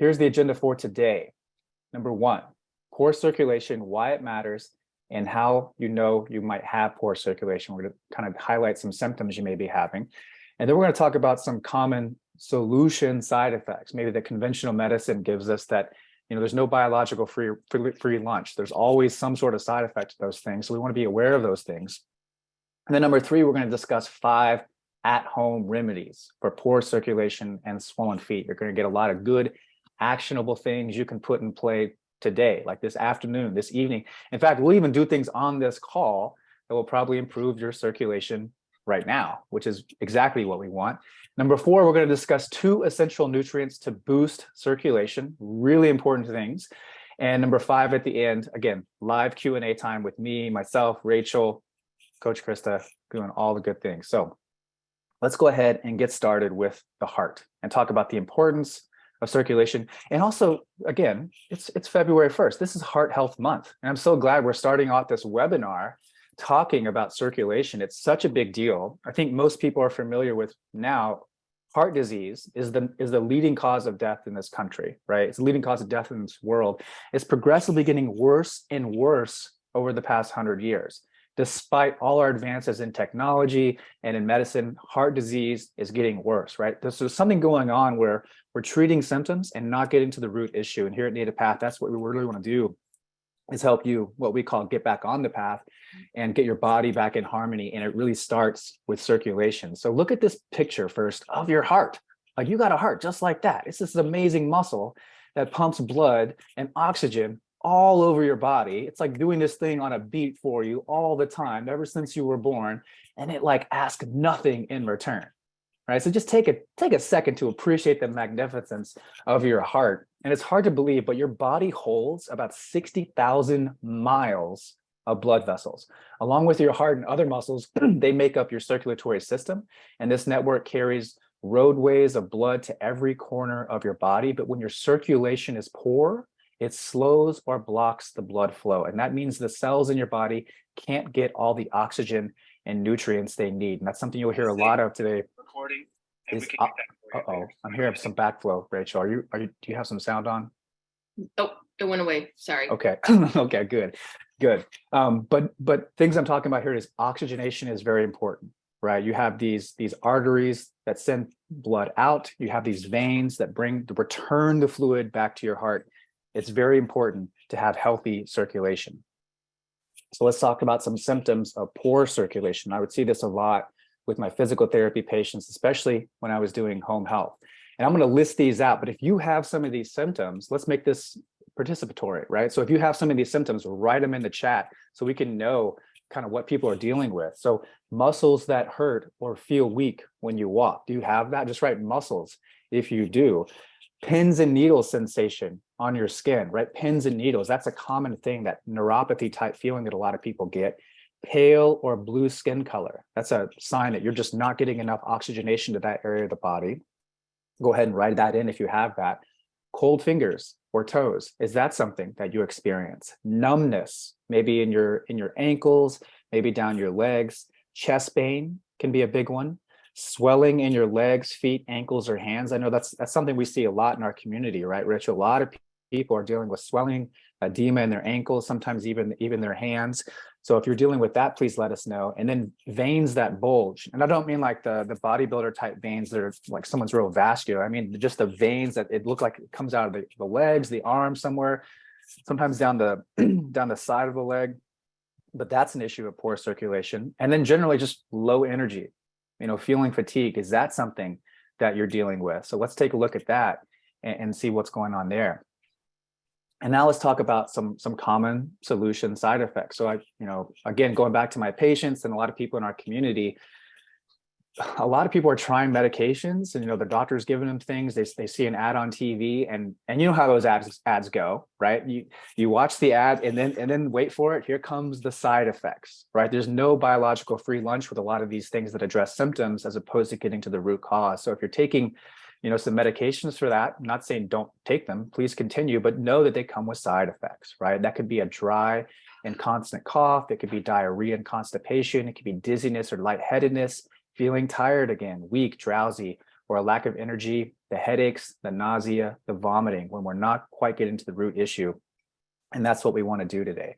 here's the agenda for today. Number one, poor circulation, why it matters, and how you know you might have poor circulation. We're going to kind of highlight some symptoms you may be having. And then we're going to talk about some common solution side effects, maybe that conventional medicine gives us that, there's no biological free lunch. There's always some sort of side effect to those things. So we want to be aware of those things. And then number three, we're going to discuss 5 at-home remedies for poor circulation and swollen feet. You're going to get a lot of good, actionable things you can put in play today, like this afternoon, this evening. In fact, we'll even do things on this call that will probably improve your circulation right now, which is exactly what we want. Number 4, we're going to discuss 2 essential nutrients to boost circulation, really important things. And number 5 at the end, again, live Q&A time with me, myself, Rachel, Coach Krista, doing all the good things. So let's go ahead and get started with the heart and talk about the importance of circulation. And also, again, it's February 1st. This is Heart Health Month. And I'm so glad we're starting off this webinar talking about circulation. It's such a big deal. I think most people are familiar with now, heart disease is the leading cause of death in this country, right? It's the leading cause of death in this world. It's progressively getting worse and worse over the past 100 years. Despite all our advances in technology and in medicine, heart disease is getting worse, right? There's something going on where we're treating symptoms and not getting to the root issue. And here at Native Path, that's what we really want to do, is help you, what we call get back on the path and get your body back in harmony. And it really starts with circulation. So look at this picture first of your heart. Like, you got a heart just like that. It's this amazing muscle that pumps blood and oxygen all over your body. It's like doing this thing on a beat for you all the time, ever since you were born, and it like asks nothing in return, right? So just take a second to appreciate the magnificence of your heart. And it's hard to believe, but your body holds about 60,000 miles of blood vessels. Along with your heart and other muscles, they make up your circulatory system, and this network carries roadways of blood to every corner of your body. But when your circulation is poor, it slows or blocks the blood flow. And that means the cells in your body can't get all the oxygen and nutrients they need. And that's something you'll hear a lot of today. Recording. Uh-oh, I'm hearing some backflow, Rachel. Do you have some sound on? Oh, it went away. Sorry. Okay. Okay, good. But things I'm talking about here is oxygenation is very important, right? You have these arteries that send blood out. You have these veins that return the fluid back to your heart. It's very important to have healthy circulation. So let's talk about some symptoms of poor circulation. I would see this a lot with my physical therapy patients, especially when I was doing home health. And I'm going to list these out, but if you have some of these symptoms, let's make this participatory, right? So if you have some of these symptoms, write them in the chat so we can know kind of what people are dealing with. So muscles that hurt or feel weak when you walk. Do you have that? Just write muscles if you do. Pins and needles sensation on your skin, right? Pins and needles, that's a common thing, that neuropathy type feeling that a lot of people get. Pale or blue skin color, that's a sign that you're just not getting enough oxygenation to that area of the body. Go ahead and write that in if you have that. Cold fingers or toes, is that something that you experience? Numbness, maybe in your ankles, maybe down your legs. Chest pain can be a big one. Swelling in your legs, feet, ankles, or hands. I know that's something we see a lot in our community, right, Rich? A lot of people are dealing with swelling, edema in their ankles, sometimes even their hands. So if you're dealing with that, please let us know. And then veins that bulge. And I don't mean like the bodybuilder type veins that are like someone's real vascular. I mean just the veins that it look like it comes out of the legs, the arms somewhere, sometimes down the down the side of the leg. But that's an issue of poor circulation. And then generally just low energy. Feeling fatigued, is that something that you're dealing with? So let's take a look at that and see what's going on there. And now let's talk about some common solution side effects. So again, going back to my patients and a lot of people in our community, a lot of people are trying medications and, the doctor's giving them things. They see an ad on TV and you know how those ads go, right? You watch the ad and then wait for it. Here comes the side effects, right? There's no biological free lunch with a lot of these things that address symptoms as opposed to getting to the root cause. So if you're taking, some medications for that, I'm not saying don't take them, please continue, but know that they come with side effects, right? That could be a dry and constant cough. It could be diarrhea and constipation. It could be dizziness or lightheadedness, feeling tired again, weak, drowsy, or a lack of energy the headaches, the nausea, the vomiting, when we're not quite getting to the root issue. And that's what we want to do today.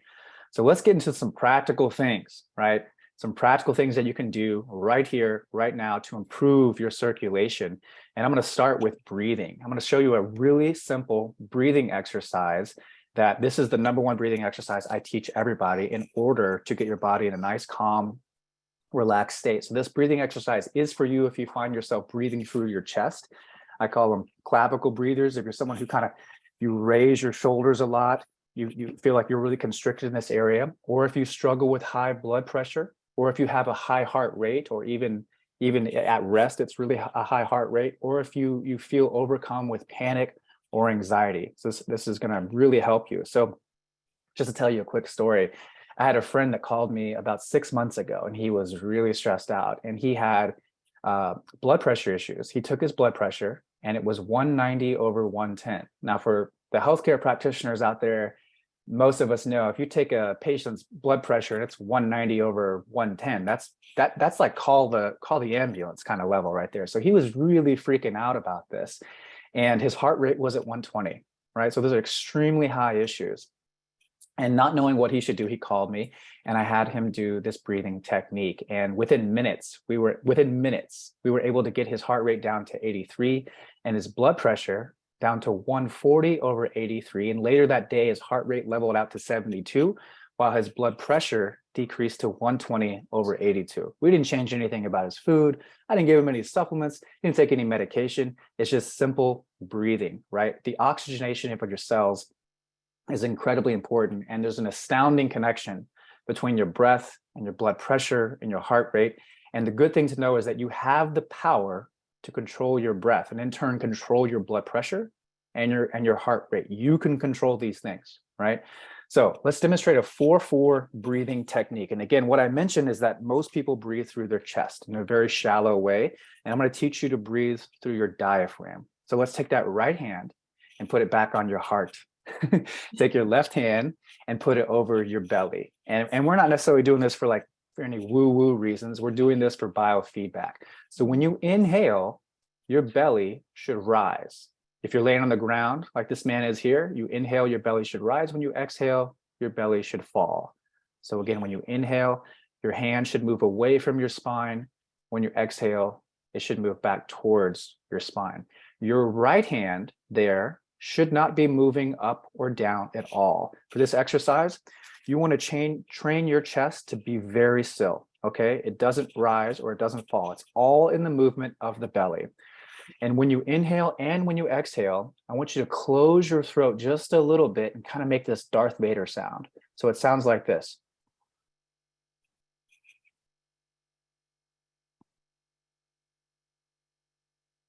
So let's get into some practical things, right? Some practical things that you can do right here, right now to improve your circulation. And I'm going to start with breathing. I'm going to show you a really simple breathing exercise that this is the #1 breathing exercise I teach everybody in order to get your body in a nice, calm, relaxed state. So this breathing exercise is for you if you find yourself breathing through your chest. I call them clavicle breathers. If you're someone who you raise your shoulders a lot, you feel like you're really constricted in this area, or if you struggle with high blood pressure, or if you have a high heart rate, or even at rest, it's really a high heart rate, or if you feel overcome with panic or anxiety. So this is going to really help you. So just to tell you a quick story, I had a friend that called me about 6 months ago, and he was really stressed out, and he had blood pressure issues. He took his blood pressure, and it was 190 over 110. Now, for the healthcare practitioners out there, most of us know if you take a patient's blood pressure and it's 190 over 110, that's like call the ambulance kind of level right there. So he was really freaking out about this, and his heart rate was at 120, right? So those are extremely high issues. And not knowing what he should do, he called me, and I had him do this breathing technique. And within minutes, we were able to get his heart rate down to 83 and his blood pressure down to 140 over 83. And later that day, his heart rate leveled out to 72, while his blood pressure decreased to 120 over 82. We didn't change anything about his food. I didn't give him any supplements, didn't take any medication. It's just simple breathing, right? The oxygenation of your cells is incredibly important. And there's an astounding connection between your breath and your blood pressure and your heart rate. And the good thing to know is that you have the power to control your breath and in turn control your blood pressure and your heart rate. You can control these things, right? So let's demonstrate a 4-4 breathing technique. And again, what I mentioned is that most people breathe through their chest in a very shallow way. And I'm going to teach you to breathe through your diaphragm. So let's take that right hand and put it back on your heart. Take your left hand and put it over your belly. And we're not necessarily doing this for any woo-woo reasons. We're doing this for biofeedback. So when you inhale, your belly should rise. If you're laying on the ground like this man is here, you inhale, your belly should rise. When you exhale, your belly should fall. So again, when you inhale, your hand should move away from your spine. When you exhale, it should move back towards your spine. Your right hand there should not be moving up or down at all. For this exercise, you want to train your chest to be very still, okay? It doesn't rise or it doesn't fall. It's all in the movement of the belly. And when you inhale and when you exhale, I want you to close your throat just a little bit and kind of make this Darth Vader sound. So it sounds like this.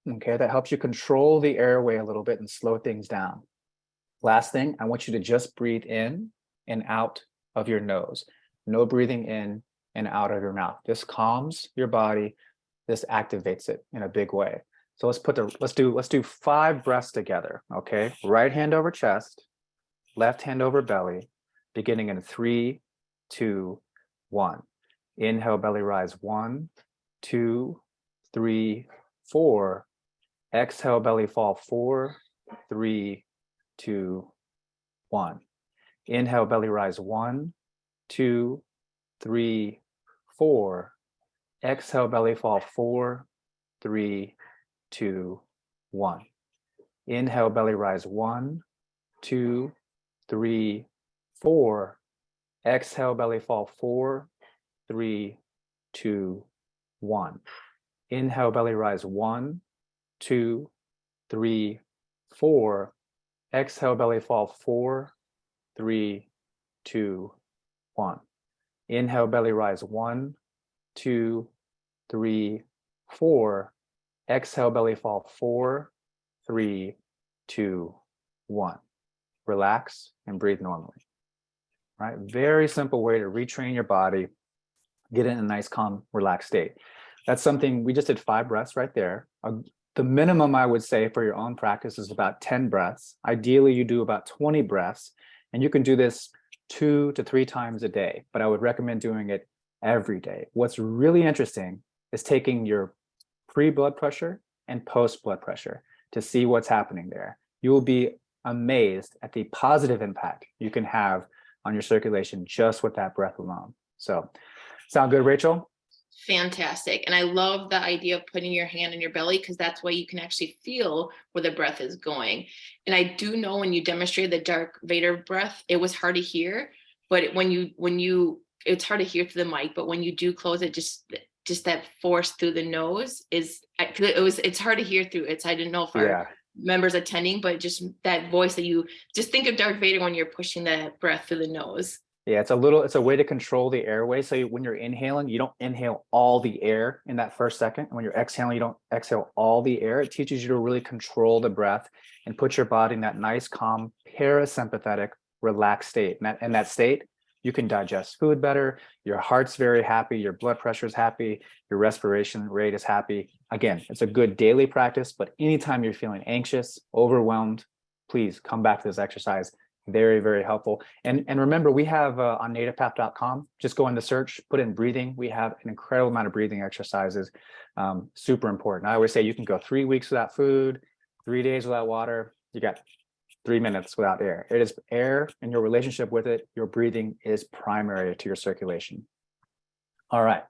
Okay, that helps you control the airway a little bit and slow things down. Last thing, I want you to just breathe in and out of your nose. No breathing in and out of your mouth. This calms your body. This activates it in a big way. So let's do 5 breaths together. Okay, right hand over chest, left hand over belly, beginning in 3, 2, 1. Inhale, belly rise. 1, 2, 3, 4. Exhale, belly fall. 4, 3, 2, 1. Inhale, belly rise. 1, 2, 3, 4. Exhale, belly fall. 4, 3, 2, 1. Inhale, belly rise. 1, 2, 3, 4. Exhale, belly fall. 4, 3, 2, 1. Inhale, belly rise. 1, 2, 3, 4. Exhale, belly fall. 4, 3, 2, 1. Inhale, belly rise. 1, 2, 3, 4. Exhale, belly fall. 4, 3, 2, 1. Relax and breathe normally. All right, very simple way to retrain your body, get in a nice, calm, relaxed state. That's something we just did 5 breaths right there. The minimum I would say for your own practice is about 10 breaths. Ideally, you do about 20 breaths, and you can do this 2 to 3 times a day, but I would recommend doing it every day. What's really interesting is taking your pre-blood pressure and post-blood pressure. to see what's happening there. You will be amazed at the positive impact you can have on your circulation just with that breath alone. So, sound good, Rachel? Fantastic. And I love the idea of putting your hand in your belly, because that's why you can actually feel where the breath is going. And I do know when you demonstrated the Darth Vader breath, it was hard to hear, but it's hard to hear through the mic, but when you do close it, just that force through the nose it's hard to hear through it. So I didn't know if our members attending, but just that voice that you just think of Darth Vader when you're pushing that breath through the nose. Yeah, it's a way to control the airway. So when you're inhaling, you don't inhale all the air in that first second. When you're exhaling, you don't exhale all the air. It teaches you to really control the breath and put your body in that nice, calm, parasympathetic, relaxed state. And in that state, you can digest food better. Your heart's very happy. Your blood pressure is happy. Your respiration rate is happy. Again, it's a good daily practice, but anytime you're feeling anxious, overwhelmed, please come back to this exercise. Very, very helpful. And remember, we have on nativepath.com, just go into search, put in breathing. We have an incredible amount of breathing exercises. Super important. I always say you can go 3 weeks without food, 3 days without water. You got 3 minutes without air. It is air and your relationship with it. Your breathing is primary to your circulation. All right,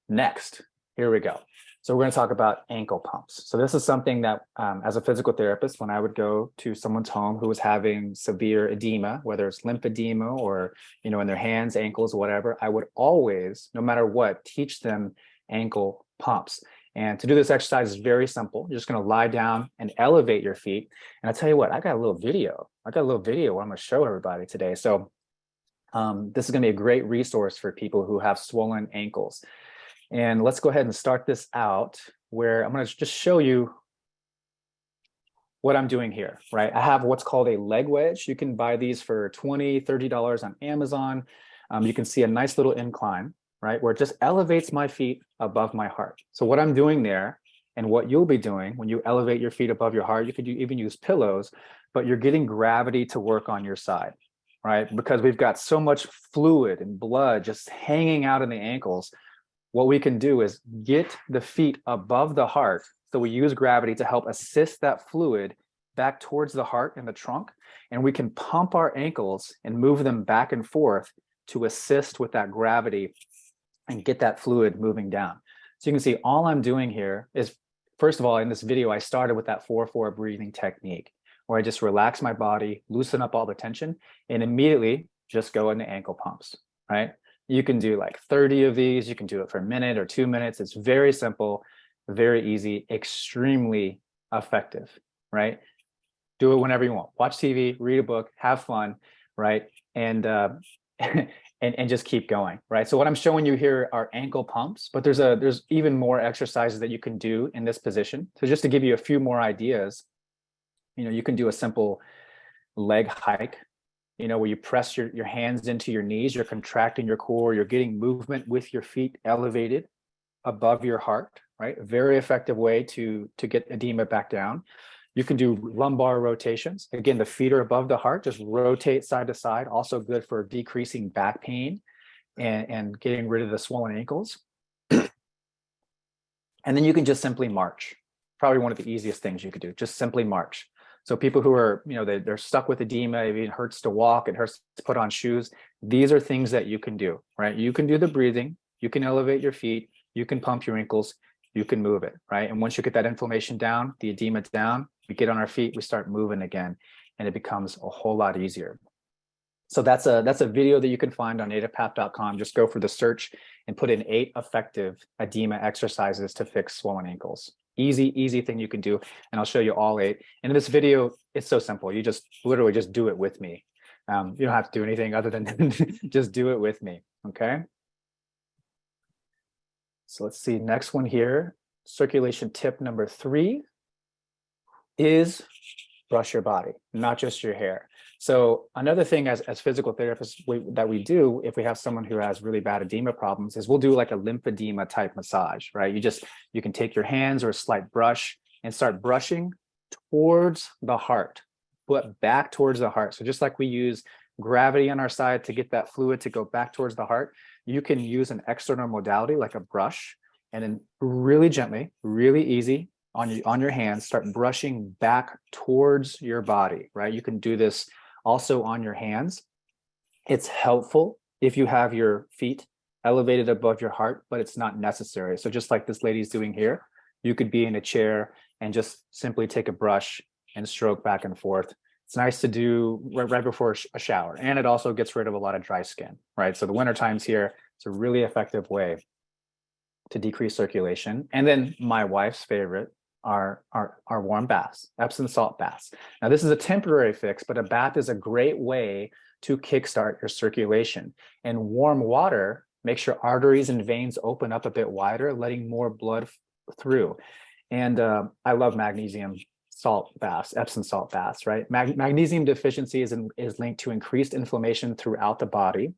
next, here we go. So we're going to talk about ankle pumps. So this is something that as a physical therapist, when I would go to someone's home who was having severe edema, whether it's lymphedema or, in their hands, ankles, whatever, I would always, no matter what, teach them ankle pumps. And to do this exercise is very simple. You're just going to lie down and elevate your feet. And I'll tell you what, I got a little video. What I'm going to show everybody today. So this is going to be a great resource for people who have swollen ankles. And let's go ahead and start this out where I'm going to just show you what I'm doing here, right? I have what's called a leg wedge. You can buy these for $20, $30 on Amazon. You can see a nice little incline, right? Where it just elevates my feet above my heart. So what I'm doing there and what you'll be doing when you elevate your feet above your heart, you could even use pillows, but you're getting gravity to work on your side, right? Because we've got so much fluid and blood just hanging out in the ankles. What we can do is get the feet above the heart. So we use gravity to help assist that fluid back towards the heart and the trunk. And we can pump our ankles and move them back and forth to assist with that gravity and get that fluid moving down. So you can see all I'm doing here is, first of all, in this video, I started with that 4-4 breathing technique where I just relax my body, loosen up all the tension, and immediately just go into ankle pumps, right? You can do like 30 of these. You can do it for a minute or 2 minutes. It's very simple, very easy, extremely effective, right? Do it whenever you want. Watch TV, read a book, have fun, right? And and just keep going, right? So what I'm showing you here are ankle pumps, but there's even more exercises that you can do in this position. So just to give you a few more ideas, you can do a simple leg hike, where you press your hands into your knees, you're contracting your core, you're getting movement with your feet elevated above your heart, right? A very effective way to get edema back down. You can do lumbar rotations. Again, the feet are above the heart, just rotate side to side, also good for decreasing back pain and getting rid of the swollen ankles. And then you can just simply march. Probably one of the easiest things you could do, just simply march. So people who are, they're stuck with edema, it hurts to walk, it hurts to put on shoes. These are things that you can do, right? You can do the breathing, you can elevate your feet, you can pump your ankles, you can move it, right? And once you get that inflammation down, the edema down, we get on our feet, we start moving again, and it becomes a whole lot easier. So that's a video that you can find on nativepath.com. Just go for the search and put in 8 effective edema exercises to fix swollen ankles. Easy thing you can do, and I'll show you all 8. And in this video, it's so simple. You just literally just do it with me. You don't have to do anything other than just do it with me, okay? So let's see, next one here, circulation tip number 3 is brush your body, not just your hair. So another thing as physical therapists that we do if we have someone who has really bad edema problems is we'll do like a lymphedema type massage, right? You can take your hands or a slight brush and start brushing towards the heart, but back towards the heart. So just like we use gravity on our side to get that fluid to go back towards the heart, you can use an external modality like a brush and then really gently, really easy, on your hands, start brushing back towards your body, right? You can do this also on your hands. It's helpful if you have your feet elevated above your heart, but it's not necessary. So just like this lady's doing here, you could be in a chair and just simply take a brush and stroke back and forth. It's nice to do right before a shower, and it also gets rid of a lot of dry skin, right? So the winter times here, it's a really effective way to decrease circulation. And then my wife's favorite are warm baths, Epsom salt baths. Now, this is a temporary fix, but a bath is a great way to kickstart your circulation. And warm water makes your arteries and veins open up a bit wider, letting more blood through. And I love magnesium salt baths, Epsom salt baths, right? Magnesium deficiency is linked to increased inflammation throughout the body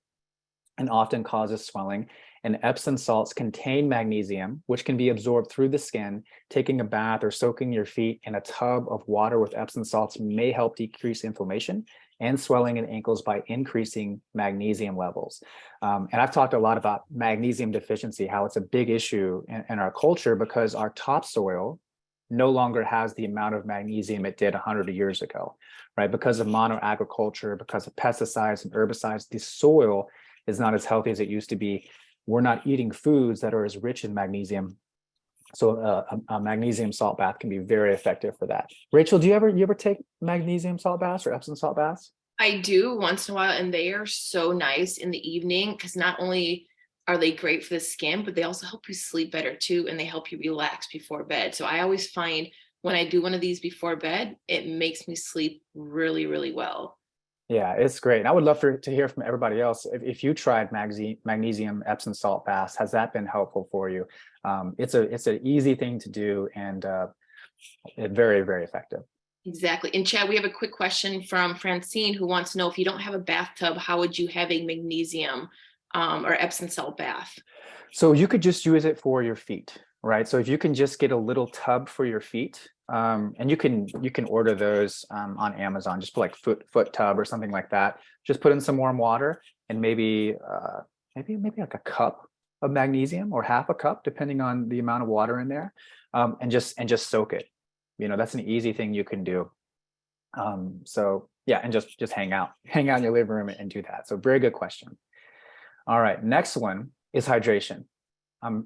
and often causes swelling. And Epsom salts contain magnesium, which can be absorbed through the skin. Taking a bath or soaking your feet in a tub of water with Epsom salts may help decrease inflammation and swelling in ankles by increasing magnesium levels. And I've talked a lot about magnesium deficiency, how it's a big issue in our culture because our topsoil no longer has the amount of magnesium it did 100 years ago, right? Because of monoagriculture, because of pesticides and herbicides, the soil is not as healthy as it used to be. We're not eating foods that are as rich in magnesium. So a magnesium salt bath can be very effective for that. Rachel, do you ever take magnesium salt baths or Epsom salt baths? I do once in a while, and they are so nice in the evening because not only are they great for the skin, but they also help you sleep better too, and they help you relax before bed. So I always find when I do one of these before bed, it makes me sleep really, really well. Yeah, it's great. And I would love to hear from everybody else. If you tried magnesium Epsom salt baths, has that been helpful for you? It's an easy thing to do and very, very effective. Exactly. And Chad, we have a quick question from Francine who wants to know if you don't have a bathtub, how would you have a magnesium or Epsom salt bath? So you could just use it for your feet, right? So if you can just get a little tub for your feet, and you can order those on Amazon, just put like foot tub or something like that. Just put in some warm water and maybe like a cup of magnesium or half a cup, depending on the amount of water in there, and just soak it. That's an easy thing you can do. So yeah, and just hang out in your living room and do that. So very good question. All right, next one is hydration.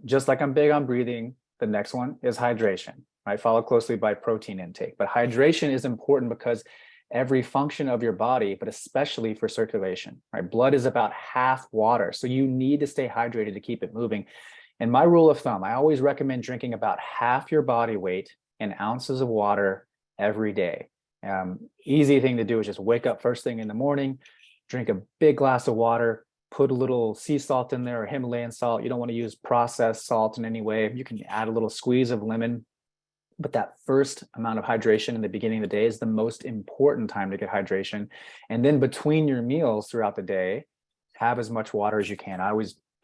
Just like I'm big on breathing, the next one is hydration, right? Followed closely by protein intake. But hydration is important because every function of your body, but especially for circulation, right? Blood is about half water. So you need to stay hydrated to keep it moving. And my rule of thumb, I always recommend drinking about half your body weight in ounces of water every day. Easy thing to do is just wake up first thing in the morning, drink a big glass of water, put a little sea salt in there or Himalayan salt. You don't want to use processed salt in any way. You can add a little squeeze of lemon. But that first amount of hydration in the beginning of the day is the most important time to get hydration. And then between your meals throughout the day, have as much water as you can. I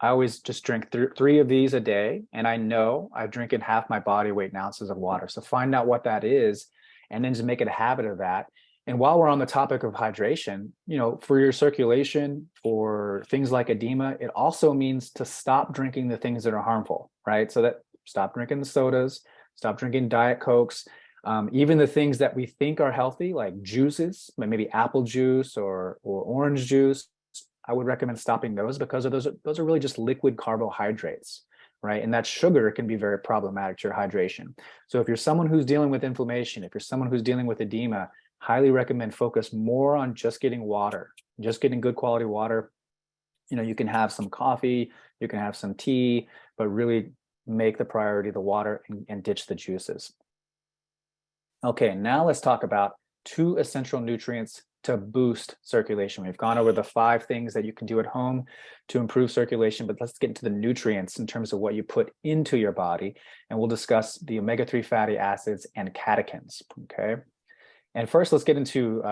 always just drink three of these a day. And I know I've drinking half my body weight in ounces of water. So find out what that is and then just make it a habit of that. And while we're on the topic of hydration, for your circulation, for things like edema, it also means to stop drinking the things that are harmful, right? So that stop drinking the sodas, stop drinking Diet Cokes, even the things that we think are healthy, like juices, maybe apple juice or orange juice. I would recommend stopping those because of those are really just liquid carbohydrates, right? And that sugar can be very problematic to your hydration. So if you're someone who's dealing with inflammation, if you're someone who's dealing with edema, highly recommend focus more on just getting water, just getting good quality water. You can have some coffee, you can have some tea, but really make the priority the water and ditch the juices. Okay, now let's talk about 2 essential nutrients to boost circulation. We've gone over the 5 things that you can do at home to improve circulation, but let's get into the nutrients in terms of what you put into your body. And we'll discuss the omega-3 fatty acids and catechins, okay? And first, let's get into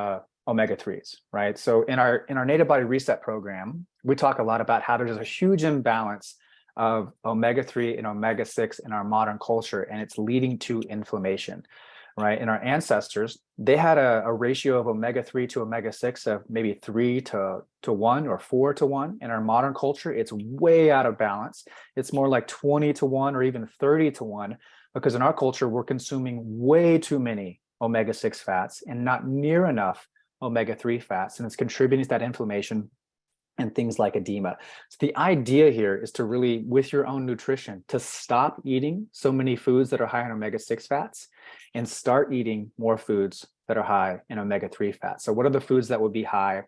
omega-3s, right? So in our Native Body Reset program, we talk a lot about how there's a huge imbalance of omega-3 and omega-6 in our modern culture, and it's leading to inflammation, right? And our ancestors, they had a ratio of omega-3 to omega-6 of maybe 3 to 1 or 4 to 1. In our modern culture, it's way out of balance. It's more like 20 to 1 or even 30 to 1. because in our culture, we're consuming way too many omega-6 fats and not near enough omega-3 fats, and it's contributing to that inflammation and things like edema. So the idea here is to really, with your own nutrition, to stop eating so many foods that are high in omega-6 fats and start eating more foods that are high in omega-3 fats. So what are the foods that would be high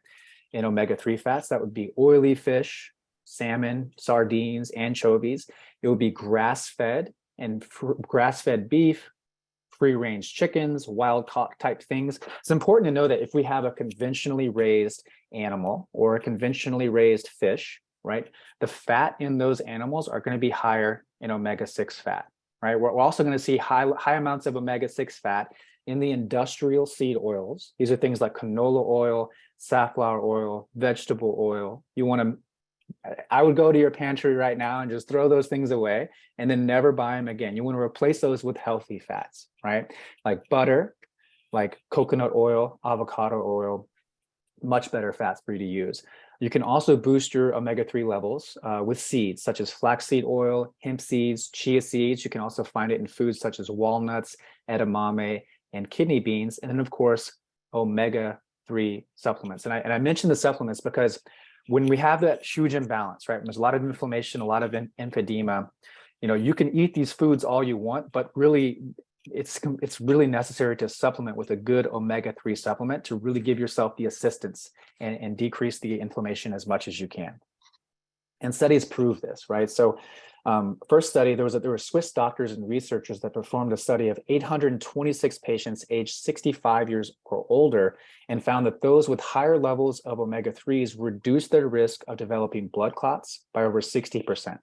in omega-3 fats? That would be oily fish, salmon, sardines, anchovies. It would be grass-fed and grass-fed beef, free-range chickens, wild caught type things. It's important to know that if we have a conventionally raised animal or a conventionally raised fish, right, the fat in those animals are going to be higher in omega-6 fat, right? We're also going to see high amounts of omega-6 fat in the industrial seed oils. These are things like canola oil, safflower oil, vegetable oil. I would go to your pantry right now and just throw those things away and then never buy them again. You want to replace those with healthy fats, right? Like butter, like coconut oil, avocado oil, much better fats for you to use. You can also boost your omega-3 levels with seeds such as flaxseed oil, hemp seeds, chia seeds. You can also find it in foods such as walnuts, edamame, and kidney beans. And then, of course, omega-3 supplements. And I mentioned the supplements because when we have that huge imbalance, right, there's a lot of inflammation, a lot of emphysema, you can eat these foods all you want, but really it's really necessary to supplement with a good omega-3 supplement to really give yourself the assistance and decrease the inflammation as much as you can. And studies prove this, right? So first study, there were Swiss doctors and researchers that performed a study of 826 patients aged 65 years or older and found that those with higher levels of omega-3s reduced their risk of developing blood clots by over 60%.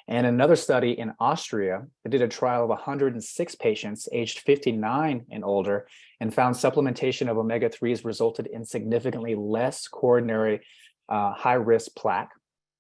And another study in Austria, they did a trial of 106 patients aged 59 and older and found supplementation of omega-3s resulted in significantly less coronary high-risk plaque.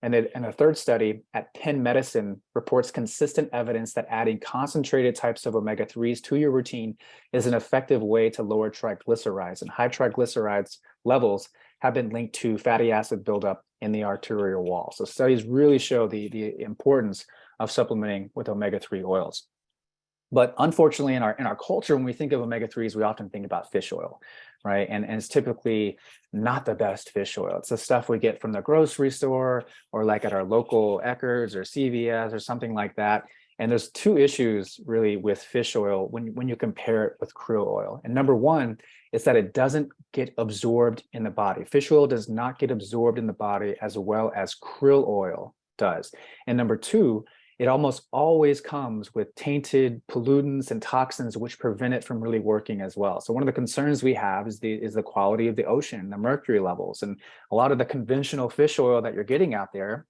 And a third study at Penn Medicine reports consistent evidence that adding concentrated types of omega-3s to your routine is an effective way to lower triglycerides. And high triglycerides levels have been linked to fatty acid buildup in the arterial wall. So studies really show the importance of supplementing with omega-3 oils. But unfortunately, in our culture, when we think of omega-3s, we often think about fish oil, right? And it's typically not the best fish oil. It's the stuff we get from the grocery store or like at our local Eckerd's or CVS or something like that. And there's two issues really with fish oil when you compare it with krill oil. And number one is that it doesn't get absorbed in the body. Fish oil does not get absorbed in the body as well as krill oil does. And number two, it almost always comes with tainted pollutants and toxins, which prevent it from really working as well. So one of the concerns we have is the quality of the ocean, the mercury levels, and a lot of the conventional fish oil that you're getting out there,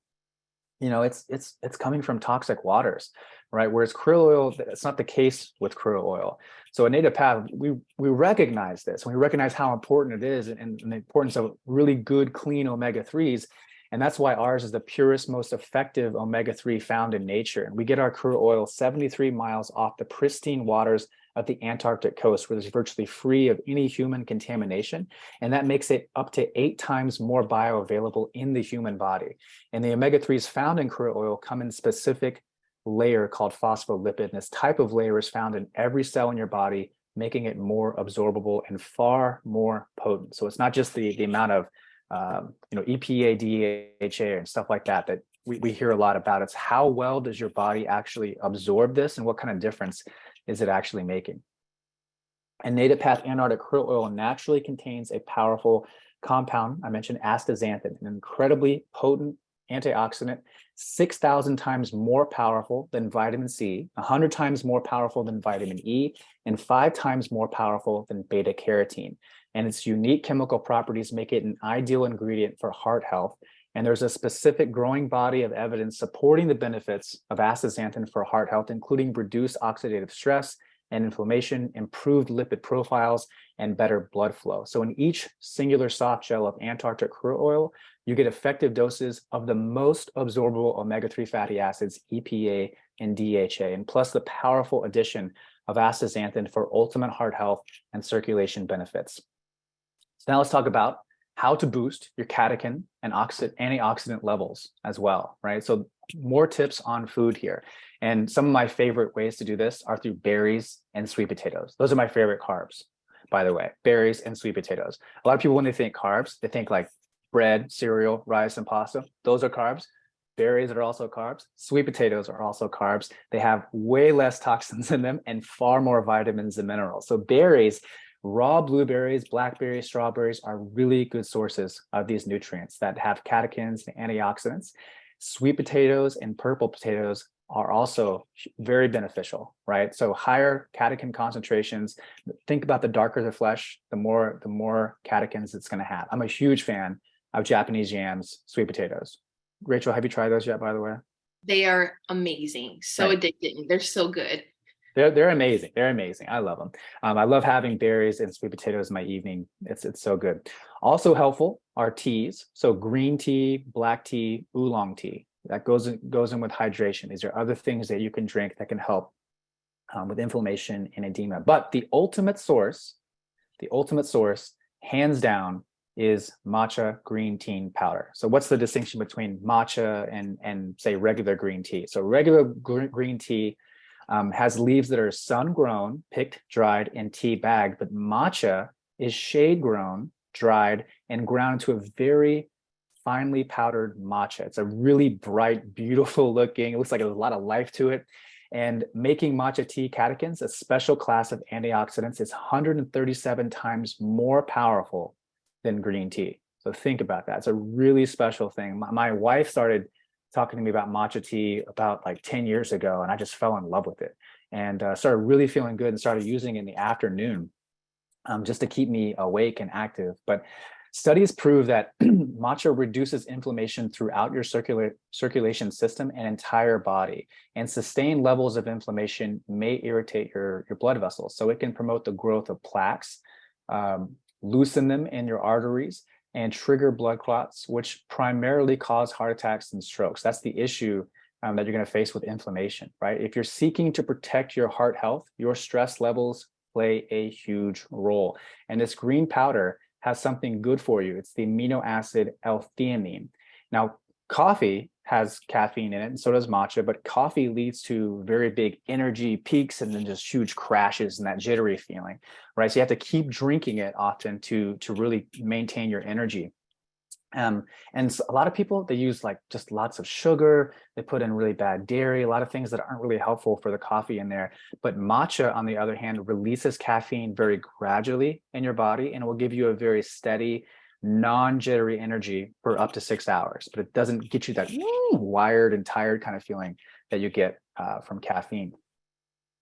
it's coming from toxic waters, right? Whereas krill oil, it's not the case with krill oil. So at Native Path, we recognize this, and we recognize how important it is and the importance of really good, clean omega-3s. And that's why ours is the purest, most effective omega-3 found in nature. And we get our krill oil 73 miles off the pristine waters of the Antarctic coast, where it's virtually free of any human contamination. And that makes it up to 8 times more bioavailable in the human body. And the omega-3s found in krill oil come in specific layer called phospholipid. And this type of layer is found in every cell in your body, making it more absorbable and far more potent. So it's not just the amount of EPA, DHA, and stuff like that we hear a lot about. It's how well does your body actually absorb this and what kind of difference is it actually making? And Native Path Antarctic krill oil naturally contains a powerful compound, I mentioned astaxanthin, an incredibly potent antioxidant, 6,000 times more powerful than vitamin C, 100 times more powerful than vitamin E, and 5 times more powerful than beta carotene. And its unique chemical properties make it an ideal ingredient for heart health. And there's a specific growing body of evidence supporting the benefits of astaxanthin for heart health, including reduced oxidative stress and inflammation, improved lipid profiles, and better blood flow. So in each singular soft gel of Antarctic krill oil, you get effective doses of the most absorbable omega-3 fatty acids, EPA and DHA, and plus the powerful addition of astaxanthin for ultimate heart health and circulation benefits. So now let's talk about how to boost your catechin and antioxidant levels as well, right? So more tips on food here. And some of my favorite ways to do this are through berries and sweet potatoes. Those are my favorite carbs, by the way, berries and sweet potatoes. A lot of people, when they think carbs, they think like bread, cereal, rice, and pasta. Those are carbs. Berries are also carbs. Sweet potatoes are also carbs. They have way less toxins in them and far more vitamins and minerals. So berries, raw blueberries, blackberries, strawberries are really good sources of these nutrients that have catechins and antioxidants. Sweet potatoes and purple potatoes are also very beneficial, right? So higher catechin concentrations. Think about the darker the flesh, the more catechins it's going to have. I'm a huge fan of Japanese yams, sweet potatoes. Rachel, have you tried those yet, by the way? They are amazing. So Right. addicting. They're so good. They're amazing. They're amazing. I love them. I love having berries and sweet potatoes in my evening. It's so good. Also helpful are teas. So green tea, black tea, oolong tea. That goes in with hydration. These are other things that you can drink that can help with inflammation and edema. But the ultimate source, hands down, is matcha green tea powder. So what's the distinction between matcha and say regular green tea? So regular green tea has leaves that are sun grown, picked, dried, and tea bagged, but matcha is shade grown, dried, and ground into a very finely powdered matcha. It's a really bright, beautiful looking, it looks like there's a lot of life to it. And making matcha tea catechins, a special class of antioxidants, is 137 times more powerful than green tea. So think about that. It's a really special thing. My wife started talking to me about matcha tea about like 10 years ago, and I just fell in love with it and started really feeling good and started using it in the afternoon just to keep me awake and active. But studies prove that matcha reduces inflammation throughout your circulation system and entire body, and sustained levels of inflammation may irritate your blood vessels. So it can promote the growth of plaques, loosen them in your arteries, and trigger blood clots, which primarily cause heart attacks and strokes. That's the issue that you're going to face with inflammation, right? If you're seeking to protect your heart health, your stress levels play a huge role. And this green powder has something good for you. It's the amino acid L-theanine. Now, coffee has caffeine in it, and so does matcha, but coffee leads to very big energy peaks and then just huge crashes and that jittery feeling, right? So you have to keep drinking it often to really maintain your energy. And so a lot of people, they use like just lots of sugar, they put in really bad dairy, a lot of things that aren't really helpful for the coffee in there. But matcha, on the other hand, releases caffeine very gradually in your body and will give you a very steady, non-jittery energy for up to 6 hours. But it doesn't get you that wired and tired kind of feeling that you get from caffeine.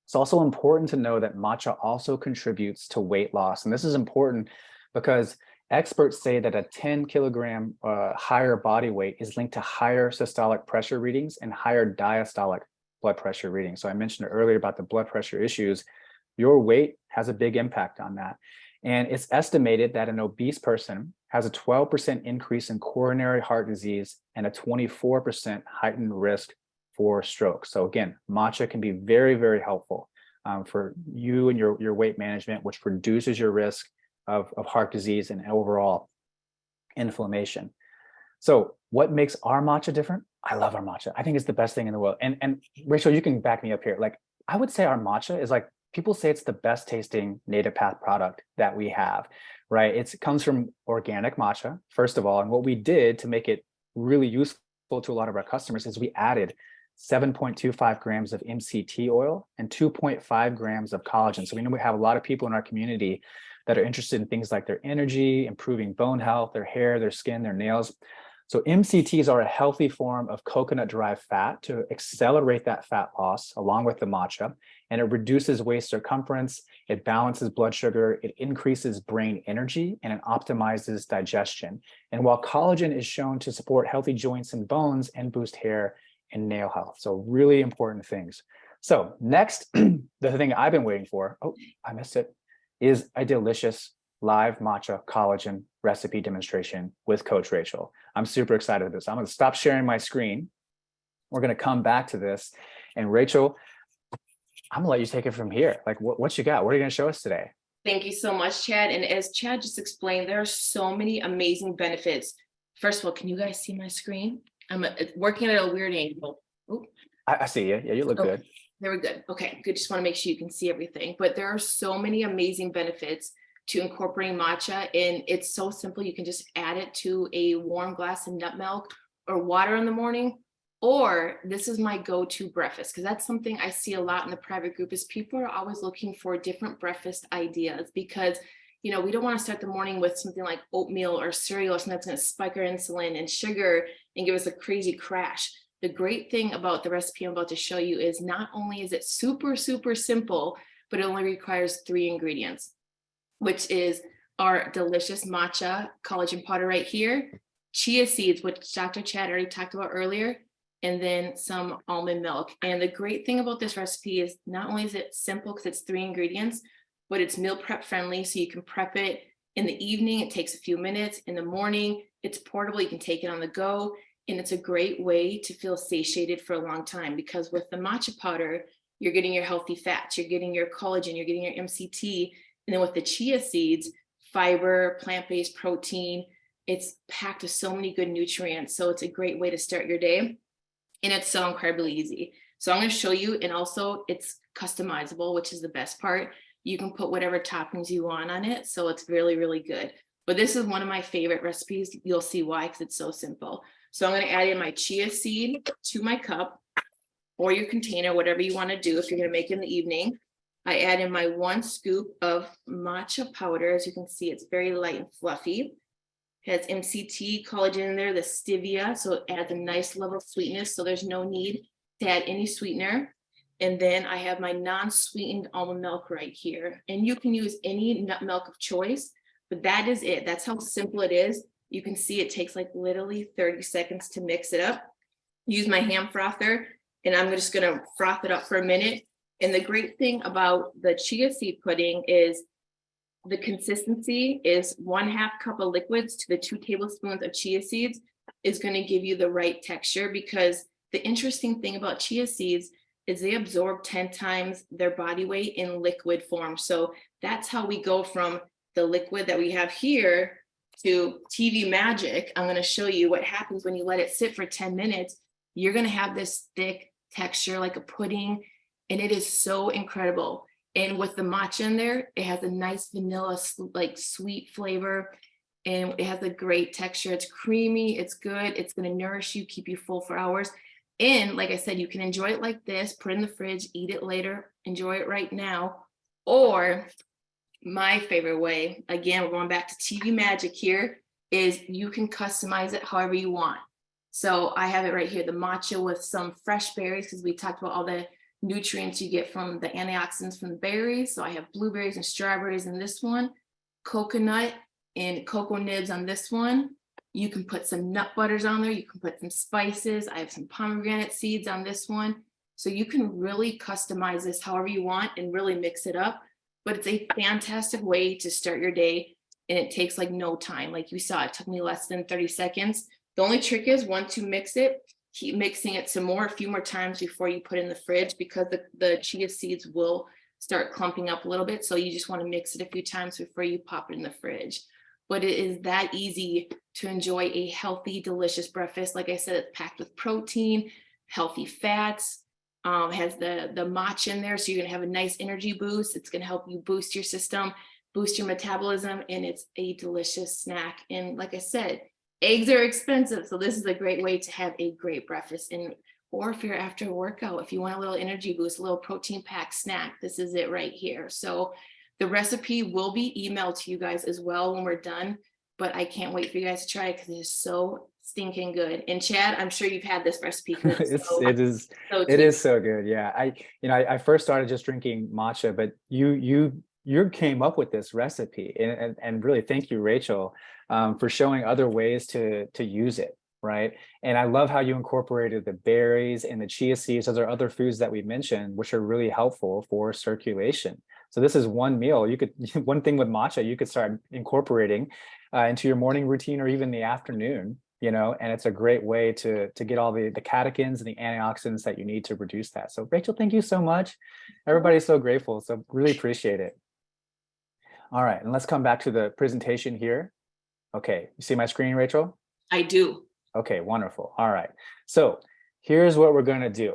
It's also important to know that matcha also contributes to weight loss. And this is important because experts say that a 10 kilogram higher body weight is linked to higher systolic pressure readings and higher diastolic blood pressure readings. So I mentioned earlier about the blood pressure issues. Your weight has a big impact on that. And it's estimated that an obese person has a 12% increase in coronary heart disease and a 24% heightened risk for stroke. So again, matcha can be very, very helpful for you and your weight management, which reduces your risk of heart disease and overall inflammation. So what makes our matcha different? I love our matcha. I think it's the best thing in the world. And Rachel, you can back me up here. Like, I would say our matcha is like, people say it's the best tasting native path product that we have, right? It comes from organic matcha, first of all. And what we did to make it really useful to a lot of our customers is we added 7.25 grams of MCT oil and 2.5 grams of collagen. So we know we have a lot of people in our community that are interested in things like their energy, improving bone health, their hair, their skin, their nails. So MCTs are a healthy form of coconut-derived fat to accelerate that fat loss along with the matcha, and it reduces waist circumference, it balances blood sugar, it increases brain energy, and it optimizes digestion. And while collagen is shown to support healthy joints and bones and boost hair and nail health. So really important things. So next, the thing I've been waiting for, oh, I missed it, is a delicious live matcha collagen recipe demonstration with Coach Rachel. I'm super excited about this. I'm going to stop sharing my screen. We're going to come back to this. And Rachel, I'm going to let you take it from here. Like, what you got? What are you going to show us today? Thank you so much, Chad. And as Chad just explained, there are so many amazing benefits. First of all, can you guys see my screen? I'm working at a weird angle. Ooh. I see you. Yeah, you look Okay, good. very good. Okay, good. Just want to make sure you can see everything. But there are so many amazing benefits to incorporating matcha, and it's so simple. You can just add it to a warm glass of nut milk or water in the morning. Or this is my go-to breakfast, because that's something I see a lot in the private group is people are always looking for different breakfast ideas because we don't want to start the morning with something like oatmeal or cereal or something that's going to spike our insulin and sugar and give us a crazy crash. The great thing about the recipe I'm about to show you is not only is it super, super simple, but it only requires 3 ingredients, which is our delicious matcha collagen powder right here, chia seeds, which Dr. Chad already talked about earlier, and then some almond milk. And the great thing about this recipe is not only is it simple because it's 3 ingredients, but it's meal prep friendly. So you can prep it in the evening. It takes a few minutes. In the morning, it's portable. You can take it on the go. And it's a great way to feel satiated for a long time, because with the matcha powder, you're getting your healthy fats, you're getting your collagen, you're getting your MCT. And then with the chia seeds, fiber, plant-based protein, it's packed with so many good nutrients. So it's a great way to start your day. And it's so incredibly easy. So I'm going to show you, and also it's customizable, which is the best part. You can put whatever toppings you want on it. So it's really, really good. But this is one of my favorite recipes. You'll see why, because it's so simple. So I'm going to add in my chia seed to my cup or your container, whatever you want to do if you're going to make it in the evening. I add in my 1 scoop of matcha powder. As you can see, it's very light and fluffy. It has MCT, collagen in there, the stevia, so it adds a nice level of sweetness, so there's no need to add any sweetener. And then I have my non-sweetened almond milk right here. And you can use any nut milk of choice, but that is it. That's how simple it is. You can see it takes like literally 30 seconds to mix it up. Use my hand frother, and I'm just going to froth it up for a minute. And the great thing about the chia seed pudding is the consistency is 1/2 cup of liquids to the 2 tablespoons of chia seeds is going to give you the right texture, because the interesting thing about chia seeds is they absorb 10 times their body weight in liquid form. So that's how we go from the liquid that we have here to TV magic. I'm going to show you what happens when you let it sit for 10 minutes. You're going to have this thick texture like a pudding, and it is so incredible. And with the matcha in there, it has a nice vanilla, like sweet flavor, and it has a great texture. It's creamy, it's good, it's going to nourish you, keep you full for hours. And like I said, you can enjoy it like this, put it in the fridge, eat it later, enjoy it right now. Or my favorite way, again, we're going back to TV magic here, is you can customize it however you want. So I have it right here, the matcha with some fresh berries, because we talked about all the nutrients you get from the antioxidants from the berries. So I have blueberries and strawberries in this one, coconut and cocoa nibs on this one. You can put some nut butters on there. You can put some spices. I have some pomegranate seeds on this one. So you can really customize this however you want and really mix it up. But it's a fantastic way to start your day, and it takes like no time. Like you saw, it took me less than 30 seconds. The only trick is once you mix it, keep mixing it some more, a few more times before you put it in the fridge, because the chia seeds will start clumping up a little bit. So you just want to mix it a few times before you pop it in the fridge. But it is that easy to enjoy a healthy, delicious breakfast. Like I said, it's packed with protein, healthy fats, has the matcha in there. So you're going to have a nice energy boost. It's going to help you boost your system, boost your metabolism, and it's a delicious snack. And like I said, eggs are expensive, so this is a great way to have a great breakfast. And or if you're after a workout, if you want a little energy boost, a little protein packed snack, this is it right here. So the recipe will be emailed to you guys as well when we're done, but I can't wait for you guys to try it because it is so stinking good. And Chad, I'm sure you've had this recipe because It is so good. Yeah. I first started just drinking matcha, but you came up with this recipe, and really thank you, Rachel, for showing other ways to use it. Right. And I love how you incorporated the berries and the chia seeds. Those are other foods that we mentioned, which are really helpful for circulation. So this is one meal. You could, one thing with matcha, you could start incorporating into your morning routine or even the afternoon, and it's a great way to get all the catechins and the antioxidants that you need to produce that. So Rachel, thank you so much. Everybody's so grateful. So really appreciate it. All right. And let's come back to the presentation here. Okay. You see my screen, Rachel? I do. Okay, wonderful. All right. So here's what we're going to do.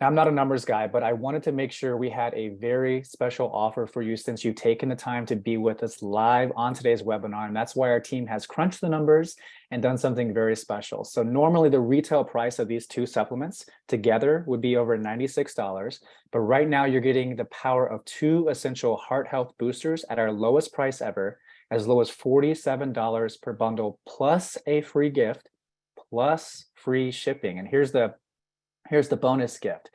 I'm not a numbers guy, but I wanted to make sure we had a very special offer for you since you've taken the time to be with us live on today's webinar. And that's why our team has crunched the numbers and done something very special. So normally the retail price of these two supplements together would be over $96. But right now you're getting the power of two essential heart health boosters at our lowest price ever, as low as $47 per bundle, plus a free gift, plus free shipping. And here's the bonus gift.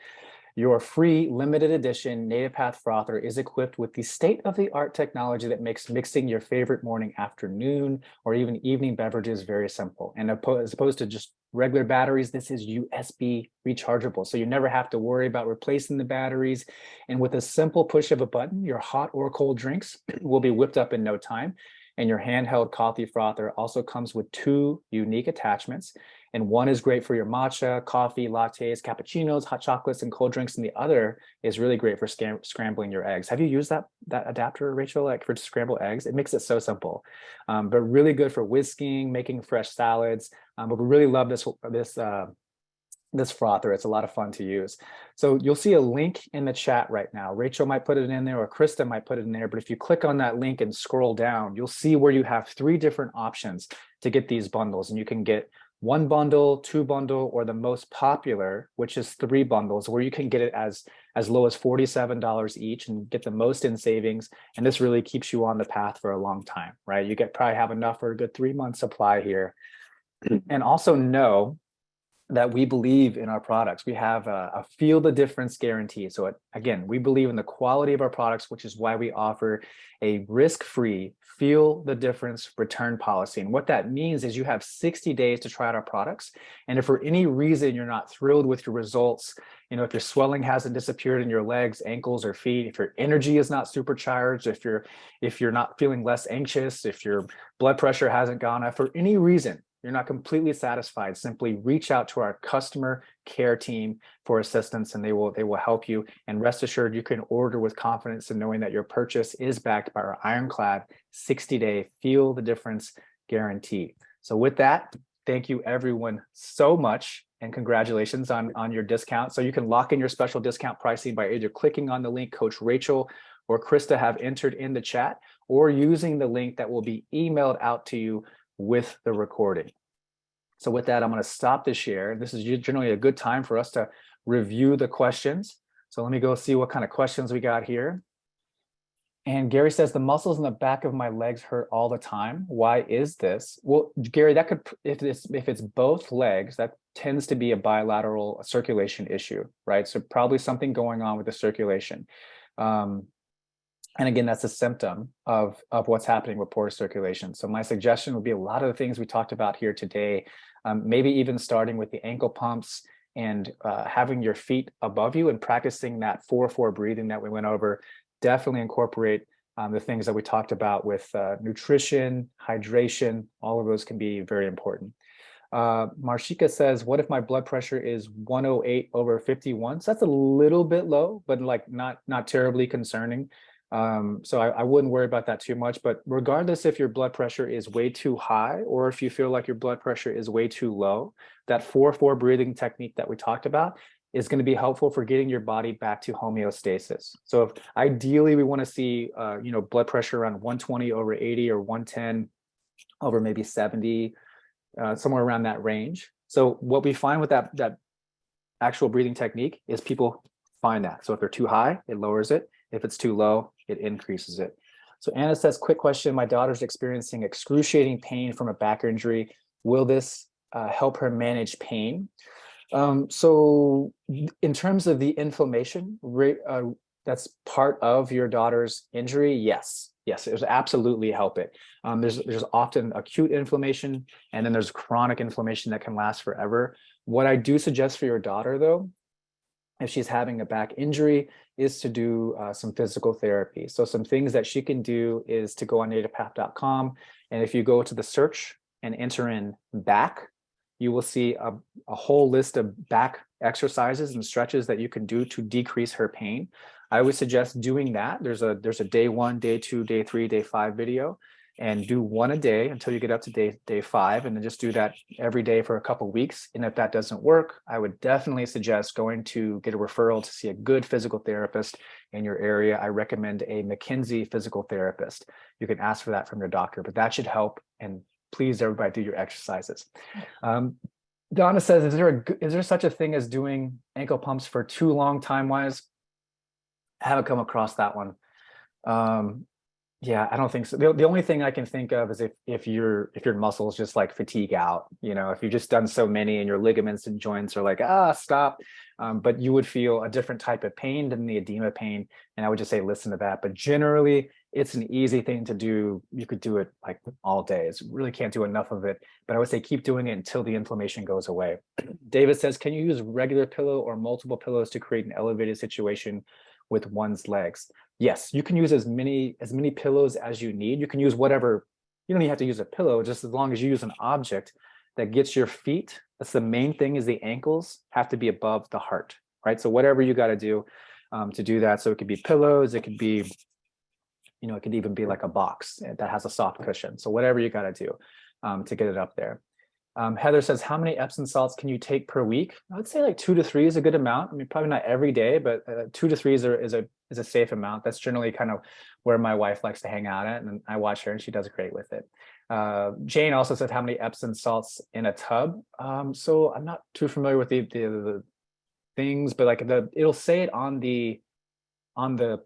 Your free limited edition Native Path frother is equipped with the state-of-the-art technology that makes mixing your favorite morning, afternoon, or even evening beverages very simple. And as opposed to just regular batteries, this is USB rechargeable. So you never have to worry about replacing the batteries. And with a simple push of a button, your hot or cold drinks will be whipped up in no time. And your handheld coffee frother also comes with two unique attachments. And one is great for your matcha, coffee, lattes, cappuccinos, hot chocolates, and cold drinks. And the other is really great for scrambling your eggs. Have you used that adapter, Rachel, like for scrambled eggs? It makes it so simple, but really good for whisking, making fresh salads. But we really love this frother. It's a lot of fun to use. So you'll see a link in the chat right now. Rachel might put it in there or Krista might put it in there. But if you click on that link and scroll down, you'll see where you have three different options to get these bundles. And you can get one bundle, two bundle, or the most popular, which is three bundles, where you can get it as low as $47 each and get the most in savings. And this really keeps you on the path for a long time, right? You probably have enough for a good 3-month supply here. And also know that we believe in our products. We have a feel the difference guarantee. So again, we believe in the quality of our products, which is why we offer a risk-free feel the difference return policy. And what that means is you have 60 days to try out our products. And if for any reason you're not thrilled with your results, you know, if your swelling hasn't disappeared in your legs, ankles, or feet, if your energy is not supercharged, if you're not feeling less anxious, if your blood pressure hasn't gone up, for any reason you're not completely satisfied, simply reach out to our customer care team for assistance, and they will help you. And rest assured, you can order with confidence in knowing that your purchase is backed by our ironclad 60-day feel the difference guarantee. So with that, thank you everyone so much, and congratulations on your discount. So you can lock in your special discount pricing by either clicking on the link Coach Rachel or Krista have entered in the chat, or using the link that will be emailed out to you with the recording. So with that, I'm going to stop the share. This is generally a good time for us to review the questions. So let me go see what kind of questions we got here. And Gary says, the muscles in the back of my legs hurt all the time. Why is this? Well, Gary, that could, if it's both legs, that tends to be a bilateral circulation issue, right? So probably something going on with the circulation. And again, that's a symptom of what's happening with poor circulation. So my suggestion would be a lot of the things we talked about here today, maybe even starting with the ankle pumps and having your feet above you and practicing that 4-4 breathing that we went over. Definitely incorporate the things that we talked about with nutrition, hydration. All of those can be very important. Marshika says, what if my blood pressure is 108/51? So that's a little bit low, but like not terribly concerning. So I wouldn't worry about that too much. But regardless if your blood pressure is way too high or if you feel like your blood pressure is way too low, that 4-4 breathing technique that we talked about is going to be helpful for getting your body back to homeostasis. So if ideally we want to see blood pressure around 120/80 or 110/maybe 70, somewhere around that range. So what we find with that actual breathing technique is people find that. So if they're too high, it lowers it. If it's too low, it increases it. So Anna says, quick question. My daughter's experiencing excruciating pain from a back injury. Will this help her manage pain? So in terms of the inflammation, that's part of your daughter's injury. Yes, it would absolutely help it. There's often acute inflammation, and then there's chronic inflammation that can last forever. What I do suggest for your daughter, though, if she's having a back injury, is to do some physical therapy. So some things that she can do is to go on nativepath.com. And if you go to the search and enter in back, you will see a whole list of back exercises and stretches that you can do to decrease her pain. I would suggest doing that. There's a day 1, day 2, day 3, day 5 video. and do one a day until you get up to day 5, and then just do that every day for a couple of weeks. And if that doesn't work, I would definitely suggest going to get a referral to see a good physical therapist in your area. I recommend a McKinsey physical therapist. You can ask for that from your doctor, but that should help. And please, everybody, do your exercises. Donna says, is there such a thing as doing ankle pumps for too long time-wise? I haven't come across that one. Yeah, I don't think so. The only thing I can think of is if your muscles just like fatigue out, if you've just done so many and your ligaments and joints are like, stop. But you would feel a different type of pain than the edema pain. And I would just say, listen to that. But generally, it's an easy thing to do. You could do it like all day. It's really can't do enough of it. But I would say keep doing it until the inflammation goes away. David says, can you use regular pillow or multiple pillows to create an elevated situation with one's legs? Yes, you can use as many pillows as you need. You can use whatever, you don't even have to use a pillow, just as long as you use an object that gets your feet. That's the main thing, is the ankles have to be above the heart, right? So whatever you got to do to do that. So it could be pillows, it could be, it could even be like a box that has a soft cushion. So whatever you got to do to get it up there. Heather says, how many Epsom salts can you take per week? I would say like 2 to 3 is a good amount. I mean, probably not every day, but 2 to 3 is a safe amount. That's generally kind of where my wife likes to hang out at, and I watch her and she does great with it. Jane also said, how many Epsom salts in a tub? So I'm not too familiar with the things, but like it'll say it on the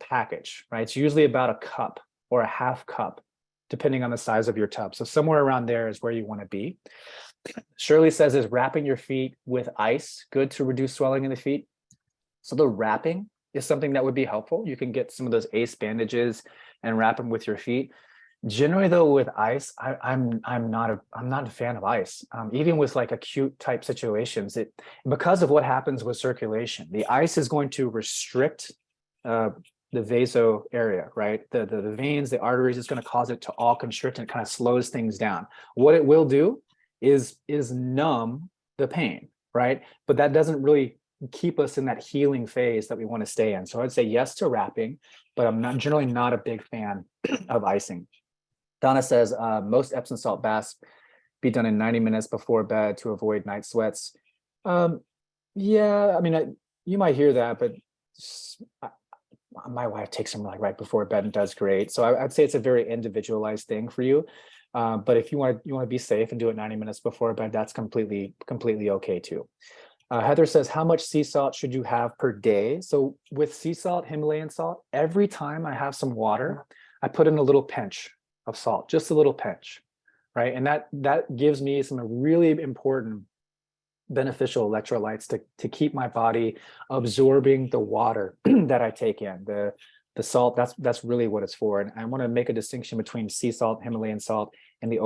package, right? It's usually about a cup or a half cup, depending on the size of your tub. So somewhere around there is where you want to be. Shirley says, is wrapping your feet with ice good to reduce swelling in the feet? So the wrapping is something that would be helpful. You can get some of those ACE bandages and wrap them with your feet. Generally, though, with ice, I'm not a fan of ice. Even with like acute type situations, because of what happens with circulation, the ice is going to restrict the vaso area, right? The veins, the arteries, is going to cause it to all constrict, and it kind of slows things down. What it will do is numb the pain, right? But that doesn't really keep us in that healing phase that we want to stay in. So I'd say yes to wrapping, but I'm generally not a big fan of icing. Donna says, most Epsom salt baths be done in 90 minutes before bed to avoid night sweats. Yeah, I mean, you might hear that, but my wife takes them like right before bed and does great. So I'd say it's a very individualized thing for you. But if you want to be safe and do it 90 minutes before bed, that's completely okay too. Heather says, how much sea salt should you have per day? So with sea salt, Himalayan salt, every time I have some water, I put in a little pinch of salt, just a little pinch, right? And that gives me some really important beneficial electrolytes to keep my body absorbing the water that I take in. The salt, that's really what it's for. And I want to make a distinction between sea salt, Himalayan salt, and the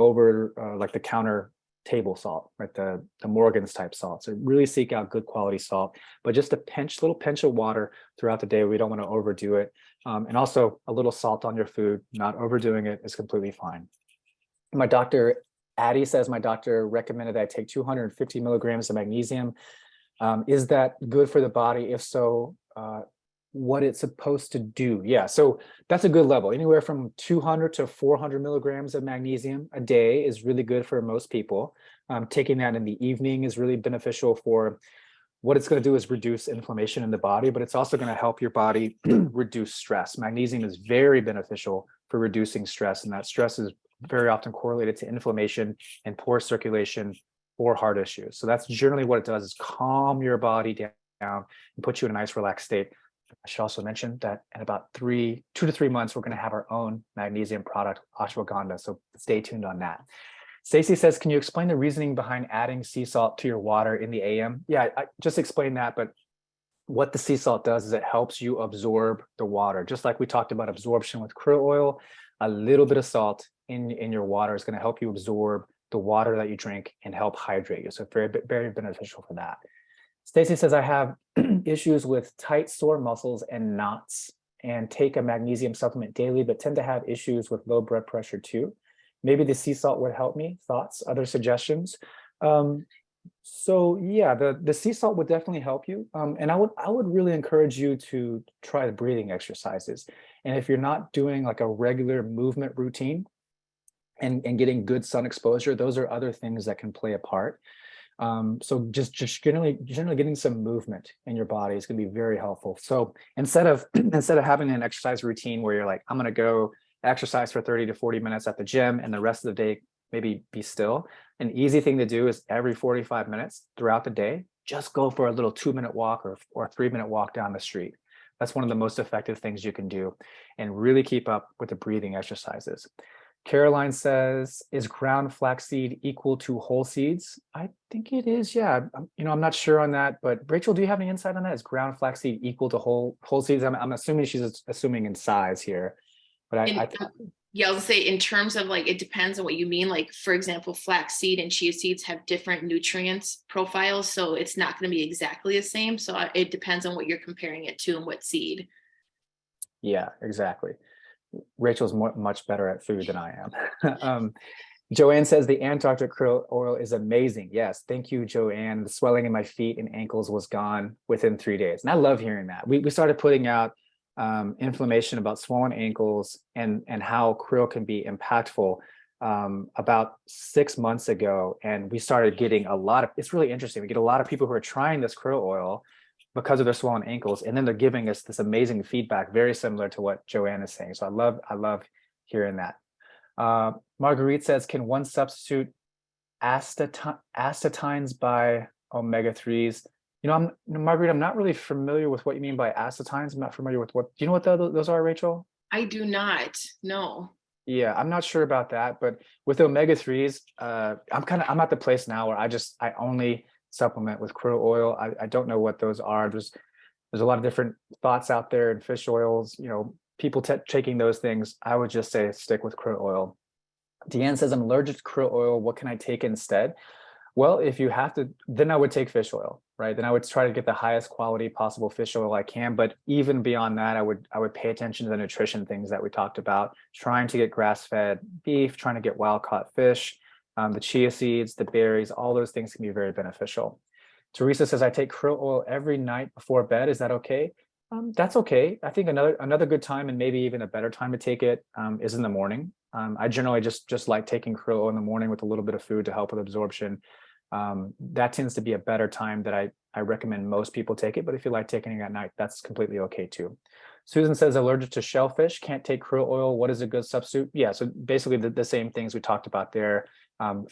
like the counter table salt, right? The Morgan's type salt. So really seek out good quality salt, but just little pinch of water throughout the day. We don't want to overdo it. And also a little salt on your food, not overdoing it, is completely fine. My doctor, Addie, says, my doctor recommended that I take 250 milligrams of magnesium. Is that good for the body? If so, what it's supposed to do? Yeah, so that's a good level. Anywhere from 200 to 400 milligrams of magnesium a day is really good for most people. Taking that in the evening is really beneficial. For what it's going to do is reduce inflammation in the body, but it's also going to help your body reduce stress. Magnesium is very beneficial for reducing stress, and that stress is very often correlated to inflammation and poor circulation or heart issues. So that's generally what it does, is calm your body down and put you in a nice relaxed state. I should also mention that in about 2 to 3 months, we're going to have our own magnesium product, ashwagandha. So stay tuned on that. Stacy says, can you explain the reasoning behind adding sea salt to your water in the AM? Yeah, I just explained that, but what the sea salt does is it helps you absorb the water. Just like we talked about absorption with krill oil, a little bit of salt in your water is going to help you absorb the water that you drink and help hydrate you. So very, very beneficial for that. Stacy says, I have issues with tight, sore muscles and knots, and take a magnesium supplement daily, but tend to have issues with low blood pressure too. Maybe the sea salt would help me. Thoughts, other suggestions? So yeah, the sea salt would definitely help you. And I would really encourage you to try the breathing exercises. And if you're not doing like a regular movement routine, and getting good sun exposure. Those are other things that can play a part. So just generally getting some movement in your body is going to be very helpful. So instead of instead of having an exercise routine where you're like, I'm going to go exercise for 30 to 40 minutes at the gym and the rest of the day maybe be still, an easy thing to do is every 45 minutes throughout the day, just go for a little 2-minute walk or 3-minute walk down the street. That's one of the most effective things you can do, and really keep up with the breathing exercises. Caroline says, is ground flaxseed equal to whole seeds? I think it is. Yeah. I'm not sure on that, but Rachel, do you have any insight on that? Is ground flaxseed equal to whole seeds? I'm assuming she's assuming in size here, but I And yeah, I'll say in terms of like, it depends on what you mean. Like, for example, flax seed and chia seeds have different nutrients profiles. So it's not going to be exactly the same. So it depends on what you're comparing it to and what seed. yeah, exactly. Rachel's much better at food than I am. Joanne says the Antarctic krill oil is amazing. Yes, thank you, Joanne. The swelling in my feet and ankles was gone within 3 days. And I love hearing that. We started putting out information about swollen ankles and how krill can be impactful about 6 months ago. And we started getting it's really interesting. We get a lot of people who are trying this krill oil because of their swollen ankles, and then they're giving us this amazing feedback, very similar to what Joanne is saying. So I love hearing that. Marguerite says, can one substitute astatines by omega-3s? Marguerite, I'm not really familiar with what you mean by astatines. I'm not familiar with what, do you know what those are, Rachel? I do not. No. Yeah, I'm not sure about that, but with omega-3s, I'm at the place now where I only supplement with krill oil. I don't know what those are. There's a lot of different thoughts out there in fish oils, people taking those things. I would just say stick with krill oil. Deanne says, I'm allergic to krill oil. What can I take instead? Well, if you have to, then I would take fish oil, right? Then I would try to get the highest quality possible fish oil I can. But even beyond that, I would pay attention to the nutrition things that we talked about, trying to get grass-fed beef, trying to get wild-caught fish, the chia seeds, the berries, all those things can be very beneficial. Teresa says, I take krill oil every night before bed. Is that okay? That's okay. I think another good time, and maybe even a better time to take it, is in the morning. I generally just like taking krill oil in the morning with a little bit of food to help with absorption. That tends to be a better time that I recommend most people take it. But if you like taking it at night, that's completely okay too. Susan says, allergic to shellfish, can't take krill oil. What is a good substitute? Yeah, so basically the same things we talked about there.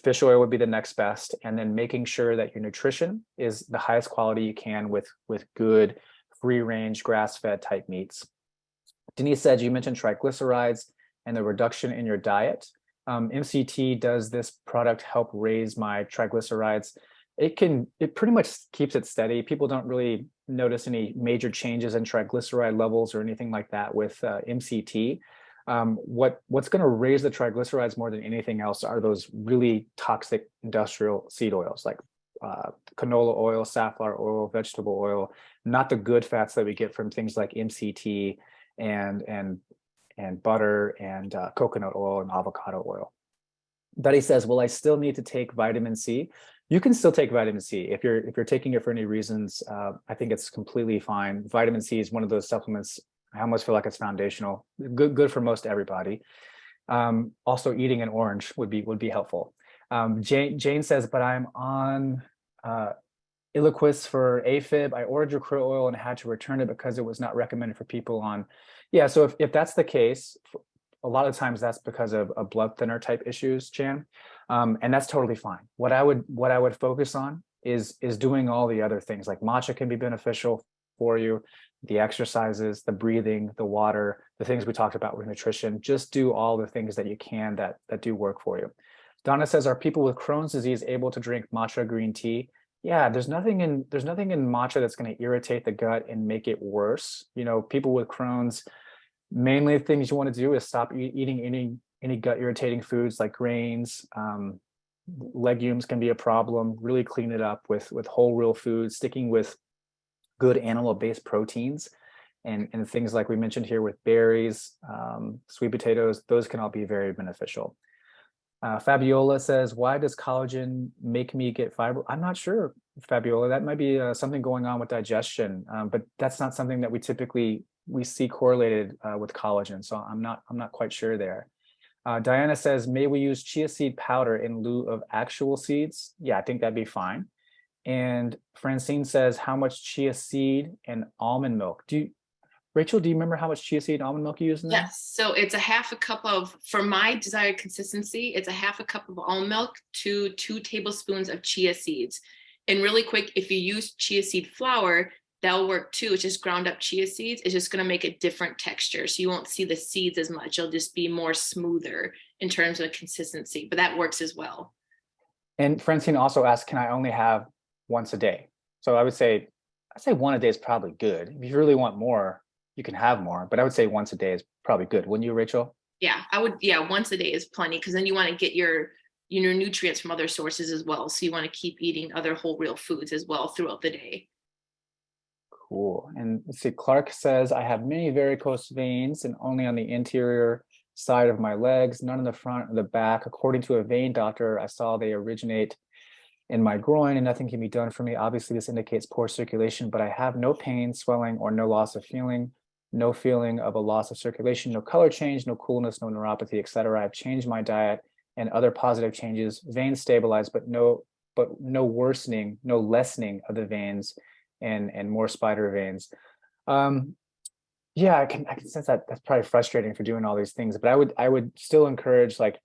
Fish oil would be the next best, and then making sure that your nutrition is the highest quality you can with good free-range grass-fed type meats. Denise said, you mentioned triglycerides and the reduction in your diet. MCT, does this product help raise my triglycerides? It pretty much keeps it steady. People don't really notice any major changes in triglyceride levels or anything like that with MCT. What's going to raise the triglycerides more than anything else are those really toxic industrial seed oils like canola oil, safflower oil, vegetable oil, not the good fats that we get from things like MCT and butter and coconut oil and avocado oil. Betty says, will I still need to take vitamin C? You can still take vitamin C if you're taking it for any reasons. I think it's completely fine. Vitamin C is one of those supplements. I almost feel like it's foundational, good for most everybody. Also, eating an orange would be helpful. Jane says, but I'm on Eliquis for AFib. I ordered your krill oil and had to return it because it was not recommended for people on. Yeah, so if that's the case, a lot of times that's because of a blood thinner type issues, Jan, and that's totally fine. What I would focus on is doing all the other things. Like matcha can be beneficial for you, the exercises, the breathing, the water, the things we talked about with nutrition. Just do all the things that you can that do work for you. Donna says, are people with Crohn's disease able to drink matcha green tea? Yeah, there's nothing in matcha that's going to irritate the gut and make it worse. People with Crohn's, mainly things you want to do is stop eating any gut irritating foods like grains. Legumes can be a problem. Really clean it up with whole real foods, sticking with good animal-based proteins and things like we mentioned here with berries, sweet potatoes. Those can all be very beneficial. Fabiola says, why does collagen make me get fiber? I'm not sure, Fabiola. That might be something going on with digestion, but that's not something that we see correlated with collagen. So I'm not quite sure there. Diana says, may we use chia seed powder in lieu of actual seeds? Yeah, I think that'd be fine. And Francine says, how much chia seed and almond milk? Rachel, do you remember how much chia seed and almond milk you use in there? Yes, so it's a half a cup of, for my desired consistency, it's a half a cup of almond milk to 2 tablespoons of chia seeds. And really quick, if you use chia seed flour, that'll work too. It's just ground up chia seeds. It's just going to make a different texture. So you won't see the seeds as much. It'll just be more smoother in terms of consistency, but that works as well. And Francine also asked, can I only have once a day? So I'd say one a day is probably good. If you really want more, you can have more, but I would say once a day is probably good. Wouldn't you, Rachel? Yeah, I would. Yeah, once a day is plenty because then you want to get your nutrients from other sources as well. So you want to keep eating other whole real foods as well throughout the day. Cool. And let's see, Clark says, I have many varicose veins and only on the interior side of my legs, none in the front or the back. According to a vein doctor, I saw they originate in my groin and nothing can be done for me. Obviously, this indicates poor circulation, but I have no pain, swelling, or no loss of feeling, no feeling of a loss of circulation, no color change, no coolness, no neuropathy, etc. I've changed my diet and other positive changes. Veins stabilized, but no worsening, no lessening of the veins and more spider veins. Yeah, I can sense that that's probably frustrating for doing all these things, but I would still encourage like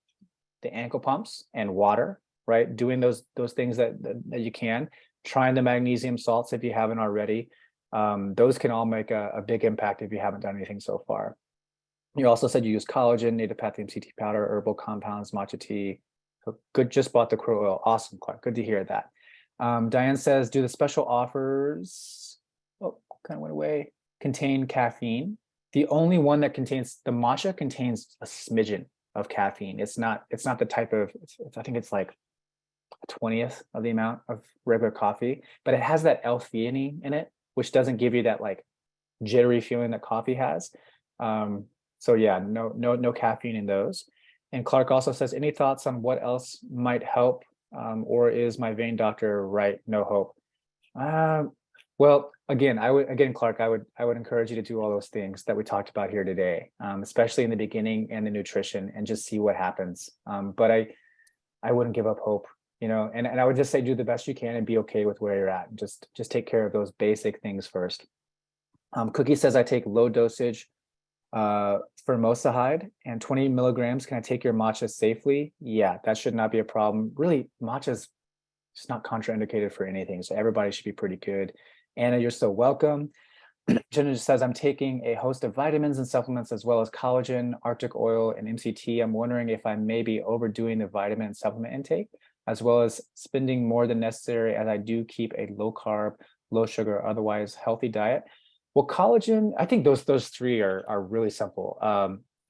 the ankle pumps and water, right? Doing those things that you can, trying the magnesium salts if you haven't already. Those can all make a big impact if you haven't done anything so far. You also said you use collagen, native path MCT powder, herbal compounds, matcha tea. So good, just bought the crow oil. Awesome, Clark. Good to hear that. Diane says, do the special offers, oh, kind of went away, contain caffeine? The only one that contains, the matcha contains a smidgen of caffeine. It's not the type of, I think it's like a 20th of the amount of regular coffee, but it has that L-theanine in it, which doesn't give you that like jittery feeling that coffee has. So yeah, no caffeine in those. And Clark also says, any thoughts on what else might help? Or is my vein doctor right? No hope. Well, again, Clark, I would encourage you to do all those things that we talked about here today, especially in the beginning and the nutrition, and just see what happens. But I wouldn't give up hope, and I would just say do the best you can and be okay with where you're at. Just take care of those basic things first. Cookie says I take low dosage formaldehyde and 20 milligrams. Can I take your matcha safely? Yeah, that should not be a problem. Really, matcha's just not contraindicated for anything, so everybody should be pretty good. Anna, you're so welcome. Jenna just says, I'm taking a host of vitamins and supplements as well as collagen, Arctic oil, and MCT. I'm wondering if I may be overdoing the vitamin and supplement intake, as well as spending more than necessary as I do keep a low carb, low sugar, otherwise healthy diet. Well, collagen, I think those three are really simple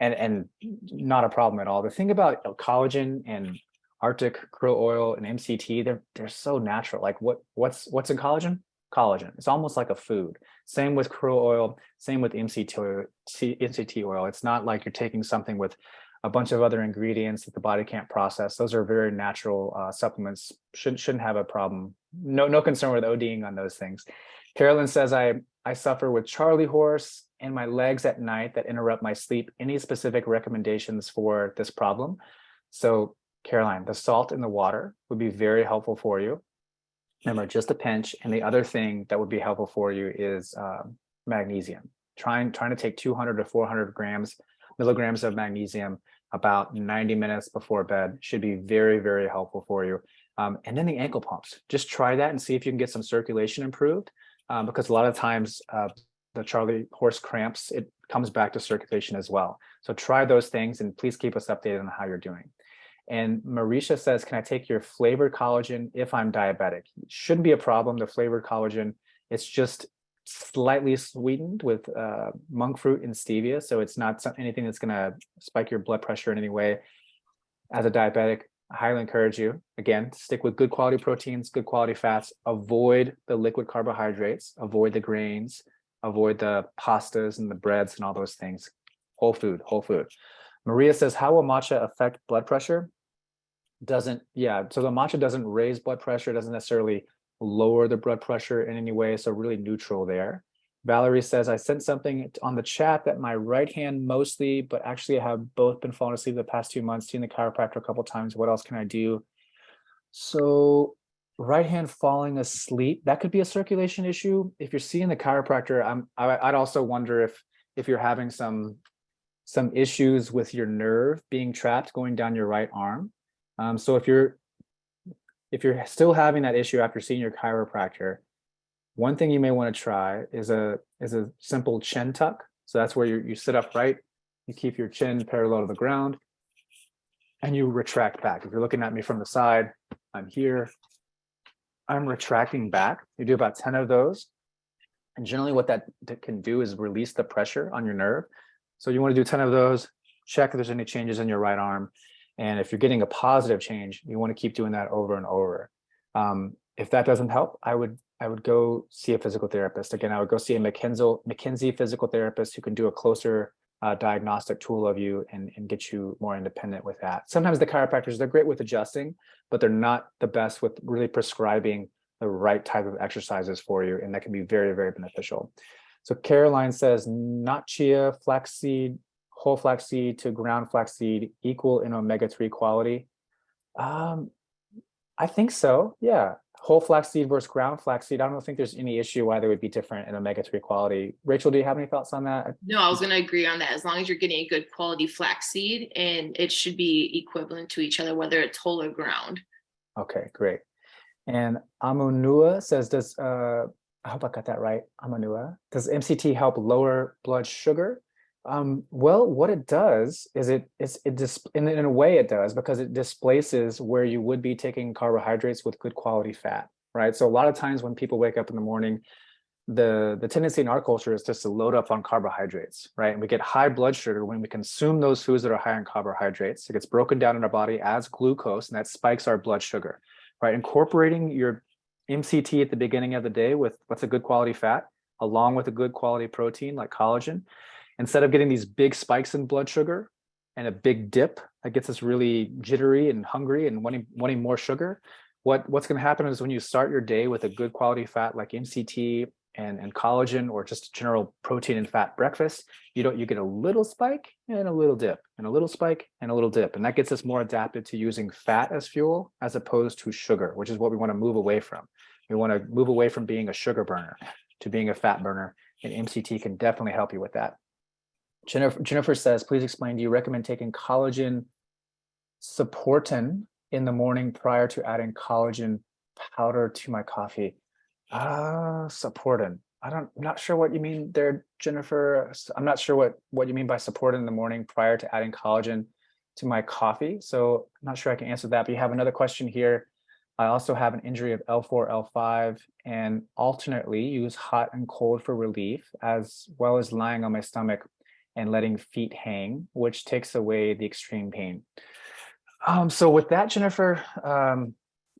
and not a problem at all. The thing about collagen and Arctic krill oil and MCT, they're so natural. Like what's in collagen? Collagen. It's almost like a food. Same with krill oil, same with MCT oil. It's not like you're taking something with a bunch of other ingredients that the body can't process. Those are very natural supplements. Shouldn't have a problem. No concern with ODing on those things. Carolyn says, I suffer with Charlie horse in my legs at night that interrupt my sleep. Any specific recommendations for this problem? So Caroline, the salt in the water would be very helpful for you. Remember, just a pinch. And the other thing that would be helpful for you is magnesium. Trying to take 200 to 400 milligrams of magnesium about 90 minutes before bed should be very, very helpful for you. And then the ankle pumps. Just try that and see if you can get some circulation improved. Because a lot of times the Charlie horse cramps, it comes back to circulation as well. So try those things and please keep us updated on how you're doing. And Marisha says, can I take your flavored collagen if I'm diabetic? Shouldn't be a problem. The flavored collagen, it's just slightly sweetened with monk fruit and stevia. So it's not anything that's going to spike your blood pressure in any way. As a diabetic, I highly encourage you, again, to stick with good quality proteins, good quality fats, avoid the liquid carbohydrates, avoid the grains, avoid the pastas and the breads and all those things. Whole food. Maria says, how will matcha affect blood pressure? So the matcha doesn't raise blood pressure, doesn't necessarily lower the blood pressure in any way, so really neutral there. Valerie says, I sent something on the chat that my right hand mostly, but actually I have both been falling asleep the past 2 months, seen the chiropractor a couple of times. What else can I do? So right hand falling asleep, that could be a circulation issue. If you're seeing the chiropractor, I'd also wonder if you're having some issues with your nerve being trapped going down your right arm. So if you're still having that issue after seeing your chiropractor, one thing you may want to try is a simple chin tuck. So that's where you sit upright, you keep your chin parallel to the ground, and you retract back. If you're looking at me from the side, I'm here, I'm retracting back. You do about 10 of those. And generally what that can do is release the pressure on your nerve. So you want to do 10 of those, check if there's any changes in your right arm. And if you're getting a positive change, you want to keep doing that over and over. If that doesn't help, I would go see a physical therapist. Again, I would go see a McKinsey physical therapist who can do a closer diagnostic tool of you and get you more independent with that. Sometimes the chiropractors, they're great with adjusting, but they're not the best with really prescribing the right type of exercises for you. And that can be very, very beneficial. So Caroline says, not chia, flaxseed, whole flaxseed to ground flaxseed equal in omega-3 quality. I think so. Yeah. Whole flaxseed versus ground flaxseed. I don't think there's any issue why they would be different in omega-3 quality. Rachel, do you have any thoughts on that? No, I was going to agree on that. As long as you're getting a good quality flaxseed, and it should be equivalent to each other, whether it's whole or ground. Okay, great. And Amunua says, I hope I got that right, Amunua, does MCT help lower blood sugar? Well, what it does is in a way it does, because it displaces where you would be taking carbohydrates with good quality fat, right? So a lot of times when people wake up in the morning, the tendency in our culture is just to load up on carbohydrates, right? And we get high blood sugar when we consume those foods that are high in carbohydrates. It gets broken down in our body as glucose, and that spikes our blood sugar, right? Incorporating your MCT at the beginning of the day with what's a good quality fat, along with a good quality protein like collagen, instead of getting these big spikes in blood sugar and a big dip that gets us really jittery and hungry and wanting more sugar, what's going to happen is when you start your day with a good quality fat like MCT and collagen, or just general protein and fat breakfast, you get a little spike and a little dip and a little spike and a little dip. And that gets us more adapted to using fat as fuel as opposed to sugar, which is what we want to move away from. We want to move away from being a sugar burner to being a fat burner, and MCT can definitely help you with that. Jennifer says, please explain, do you recommend taking collagen supportin in the morning prior to adding collagen powder to my coffee? Supportin. I'm not sure what you mean there, Jennifer. I'm not sure what you mean by supportin in the morning prior to adding collagen to my coffee. So I'm not sure I can answer that, but you have another question here. I also have an injury of L4, L5, and alternately use hot and cold for relief, as well as lying on my stomach and letting feet hang, which takes away the extreme pain. So with that, Jennifer,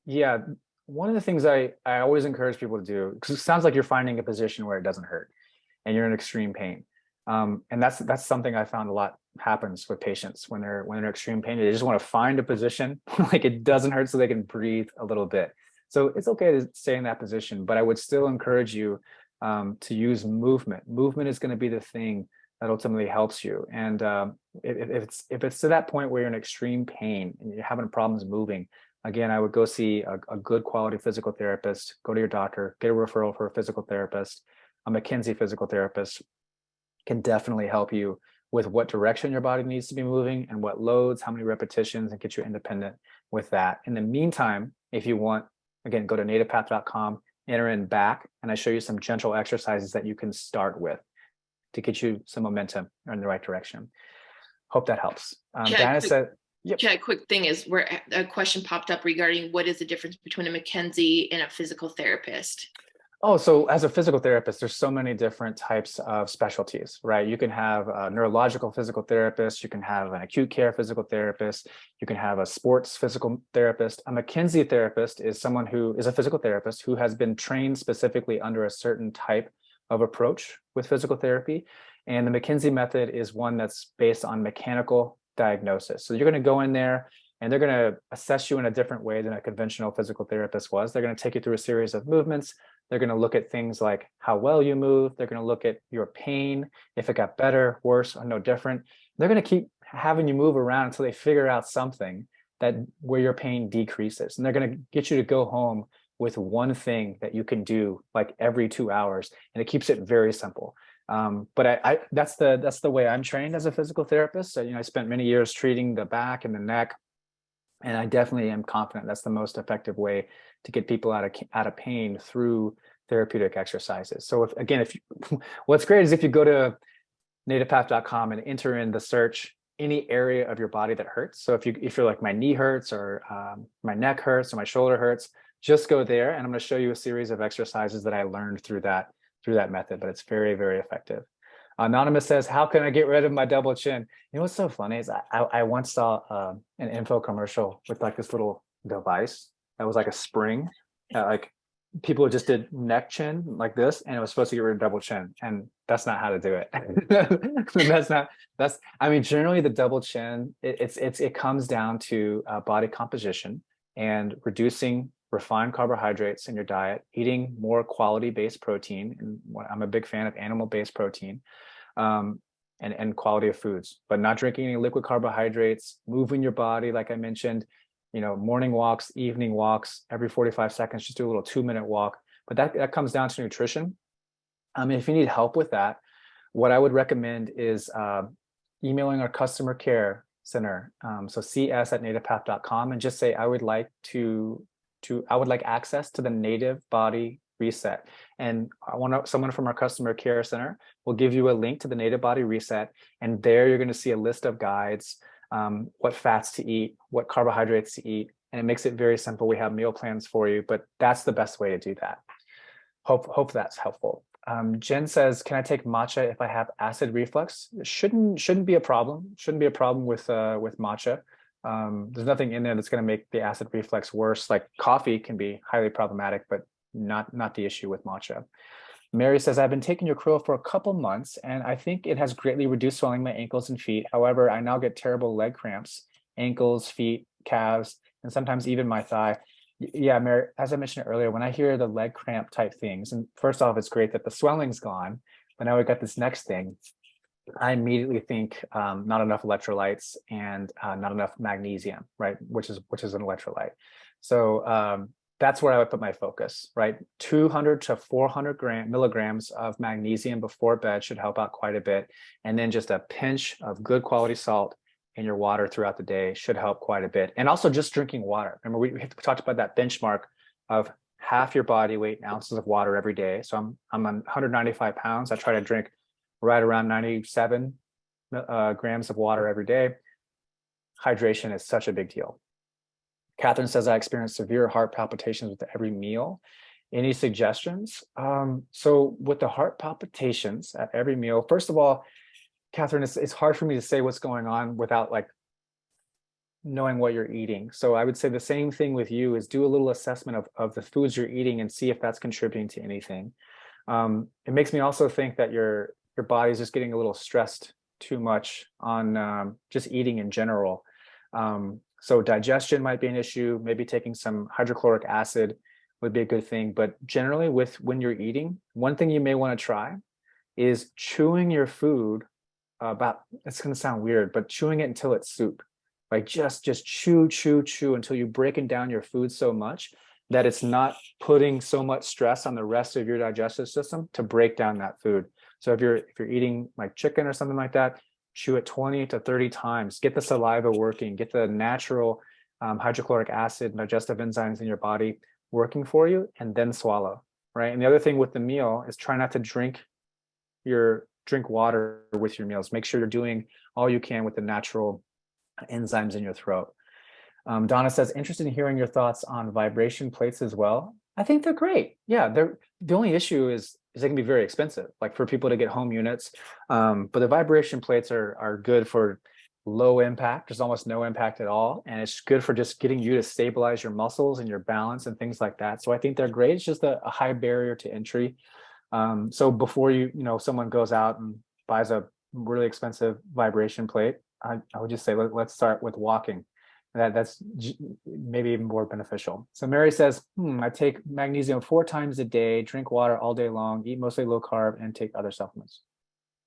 yeah, one of the things I always encourage people to do, because it sounds like you're finding a position where it doesn't hurt and you're in extreme pain. And that's something I found a lot happens with patients when they're in extreme pain. They just want to find a position like it doesn't hurt so they can breathe a little bit. So it's okay to stay in that position, but I would still encourage you to use movement. Movement is going to be the thing that ultimately helps you. And if it's to that point where you're in extreme pain and you're having problems moving, again, I would go see a good quality physical therapist, go to your doctor, get a referral for a physical therapist. A McKinsey physical therapist can definitely help you with what direction your body needs to be moving and what loads, how many repetitions, and get you independent with that. In the meantime, if you want, again, go to nativepath.com, enter in back, and I show you some gentle exercises that you can start with to get you some momentum in the right direction. Hope that helps. Diana said, yep. Yeah, a quick thing is where a question popped up regarding what is the difference between a McKinsey and a physical therapist? Oh, so as a physical therapist, there's so many different types of specialties, right? You can have a neurological physical therapist, you can have an acute care physical therapist, you can have a sports physical therapist. A McKinsey therapist is someone who is a physical therapist who has been trained specifically under a certain type of approach with physical therapy. And the McKinsey method is one that's based on mechanical diagnosis. So you're going to go in there and they're going to assess you in a different way than a conventional physical therapist was. They're going to take you through a series of movements. They're going to look at things like how well you move. They're going to look at your pain, if it got better, worse, or no different. They're going to keep having you move around until they figure out something that where your pain decreases. And they're going to get you to go home with one thing that you can do like every 2 hours, and it keeps it very simple. But that's the way I'm trained as a physical therapist. So, I spent many years treating the back and the neck, and I definitely am confident that's the most effective way to get people out of pain through therapeutic exercises. So if you, what's great is if you go to nativepath.com and enter in the search any area of your body that hurts. So if you're like, my knee hurts, or my neck hurts, or my shoulder hurts, just go there, and I'm going to show you a series of exercises that I learned through that method. But it's very, very effective. Anonymous says, how can I get rid of my double chin? What's so funny is I once saw an info commercial with like this little device that was like a spring, like people just did neck chin like this, and it was supposed to get rid of double chin, and that's not how to do it. I mean, generally the double chin, it comes down to body composition and reducing refined carbohydrates in your diet, eating more quality-based protein. And I'm a big fan of animal-based protein, and quality of foods, but not drinking any liquid carbohydrates, moving your body, like I mentioned, morning walks, evening walks, every 45 seconds, just do a little 2-minute walk. But that comes down to nutrition. If you need help with that, what I would recommend is emailing our customer care center. So cs@nativepath.com, and just say, I would like access to the Native Body Reset. And someone from our customer care center will give you a link to the Native Body Reset. And there you're going to see a list of guides, what fats to eat, what carbohydrates to eat. And it makes it very simple. We have meal plans for you, but that's the best way to do that. Hope that's helpful. Jen says, can I take matcha if I have acid reflux? It shouldn't be a problem. Shouldn't be a problem with matcha. There's nothing in there that's going to make the acid reflux worse. Like coffee can be highly problematic, but not the issue with matcha. Mary says, I've been taking your krill for a couple months, and I think it has greatly reduced swelling in my ankles and feet. However, I now get terrible leg cramps, ankles, feet, calves, and sometimes even my thigh. Yeah, Mary, as I mentioned earlier, when I hear the leg cramp type things, and first off, it's great that the swelling's gone, but now we got this next thing. I immediately think not enough electrolytes and not enough magnesium, right? Which is an electrolyte. So that's where I would put my focus, right? 200 to 400 milligrams of magnesium before bed should help out quite a bit. And then just a pinch of good quality salt in your water throughout the day should help quite a bit. And also just drinking water. Remember, we talked about that benchmark of half your body weight in ounces of water every day. So I'm on 195 pounds. I try to drink right around 97 grams of water every day. Hydration is such a big deal. Catherine says, I experience severe heart palpitations with every meal. Any suggestions? So with the heart palpitations at every meal, first of all, Catherine, it's hard for me to say what's going on without like knowing what you're eating. So I would say the same thing with you is do a little assessment of the foods you're eating and see if that's contributing to anything. It makes me also think that your body's just getting a little stressed too much on just eating in general. So digestion might be an issue. Maybe taking some hydrochloric acid would be a good thing. But generally when you're eating, one thing you may want to try is chewing your food it's going to sound weird, but chewing it until it's soup. Like just chew until you're breaking down your food so much that it's not putting so much stress on the rest of your digestive system to break down that food. So if you're eating like chicken or something like that, chew it 20 to 30 times, get the saliva working, get the natural hydrochloric acid and digestive enzymes in your body working for you, and then swallow, right? And the other thing with the meal is try not to drink water with your meals. Make sure you're doing all you can with the natural enzymes in your throat. Donna says, interested in hearing your thoughts on vibration plates as well. I think they're great. Yeah, the only issue is they can be very expensive, like for people to get home units. But the vibration plates are good for low impact. There's almost no impact at all. And it's good for just getting you to stabilize your muscles and your balance and things like that. So I think they're great. It's just a high barrier to entry. So before someone goes out and buys a really expensive vibration plate, I would just say, let's start with walking. That's maybe even more beneficial. So Mary says, I take magnesium 4 times a day, drink water all day long, eat mostly low carb, and take other supplements.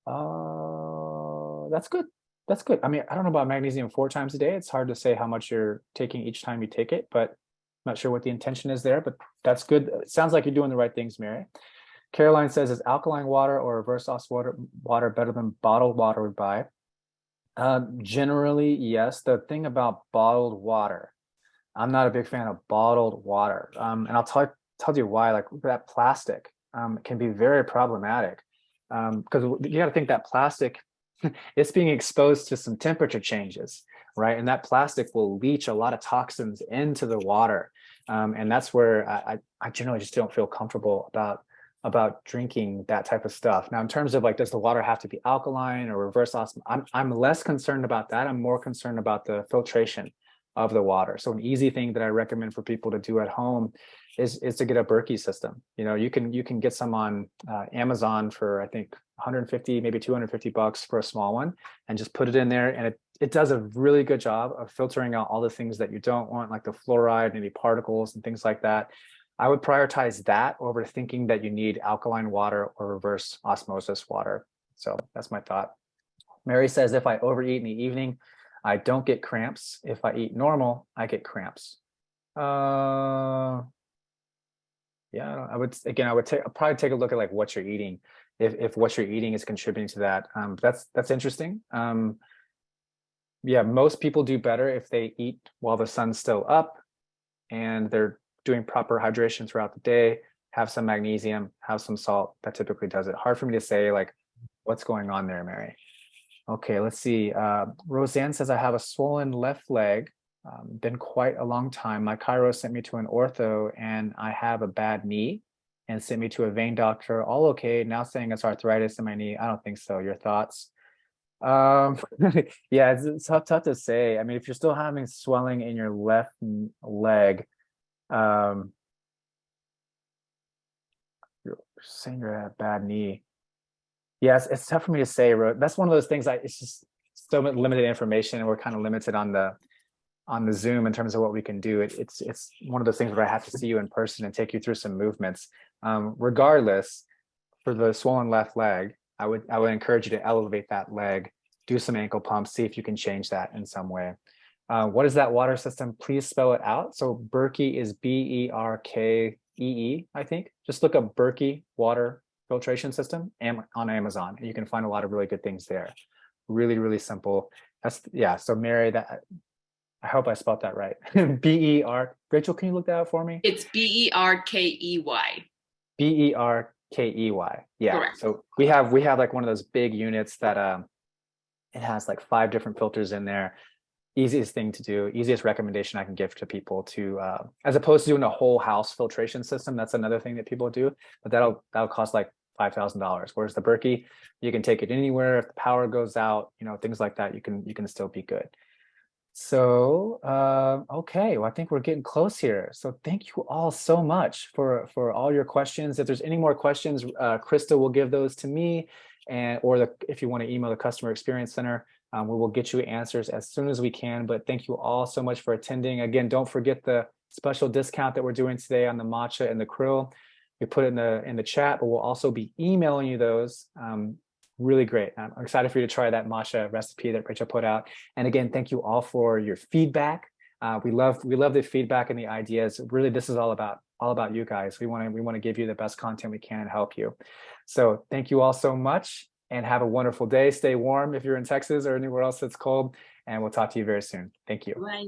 That's good. That's good. I mean, I don't know about magnesium 4 times a day. It's hard to say how much you're taking each time you take it, but I'm not sure what the intention is there, but that's good. It sounds like you're doing the right things, Mary. Caroline says, is alkaline water or reverse osmosis water better than bottled water we buy? Generally, yes. The thing about bottled water, I'm not a big fan of bottled water. And I'll tell you why. Like that plastic can be very problematic because you got to think that plastic, it's being exposed to some temperature changes, right? And that plastic will leach a lot of toxins into the water. And that's where I generally just don't feel comfortable about drinking that type of stuff. Now, in terms of like, does the water have to be alkaline or reverse osmosis? I'm less concerned about that. I'm more concerned about the filtration of the water. So an easy thing that I recommend for people to do at home is to get a Berkey system. You know, you can get some on Amazon for I think 150, maybe $250 for a small one, and just put it in there, and it does a really good job of filtering out all the things that you don't want, like the fluoride, maybe particles and things like that. I would prioritize that over thinking that you need alkaline water or reverse osmosis water. So that's my thought. Mary says, if I overeat in the evening, I don't get cramps. If I eat normal, I get cramps. Yeah, I would probably take a look at like what you're eating. If what you're eating is contributing to that, that's interesting. Yeah, most people do better if they eat while the sun's still up and they're doing proper hydration throughout the day, have some magnesium, have some salt. That typically does it. Hard for me to say like what's going on there, Mary. Okay, let's see. Roseanne says, I have a swollen left leg. Been quite a long time. My chiro sent me to an ortho and I have a bad knee and sent me to a vein doctor. All okay. Now saying it's arthritis in my knee. I don't think so. Your thoughts? Yeah, it's tough to say. I mean, if you're still having swelling in your left leg, you're saying you're at a bad knee. Yes, it's tough for me to say. That's one of those things. It's just so limited information, and we're kind of limited on the Zoom in terms of what we can do. It's one of those things where I have to see you in person and take you through some movements. Regardless, for the swollen left leg, I would encourage you to elevate that leg, do some ankle pumps, see if you can change that in some way. What is that water system? Please spell it out. So Berkey is Berkee, I think. Just look up Berkey water filtration system on Amazon, and you can find a lot of really good things there. Really, really simple. Yeah. So Mary, I hope I spelled that right. B-E-R. Rachel, can you look that up for me? It's Berkey. Berkey. Yeah. Correct. So we have like one of those big units that it has like 5 different filters in there. Easiest thing to do, easiest recommendation I can give to people to as opposed to doing a whole house filtration system. That's another thing that people do, but that'll cost like $5,000. Whereas the Berkey, you can take it anywhere. If the power goes out, you know, things like that, you can still be good. So okay, well, I think we're getting close here. So thank you all so much for all your questions. If there's any more questions, Krista will give those to me, or if you want to email the Customer Experience Center, we will get you answers as soon as we can. But thank you all so much for attending. Again, don't forget the special discount that we're doing today on the matcha and the krill. We put it in the chat, but we'll also be emailing you those. Really great. I'm excited for you to try that matcha recipe that Rachel put out. And again, thank you all for your feedback. We love the feedback and the ideas. Really, this is all about you guys. We want to give you the best content we can and help you. So thank you all so much, and have a wonderful day. Stay warm if you're in Texas or anywhere else that's cold, and we'll talk to you very soon. Thank you. Bye.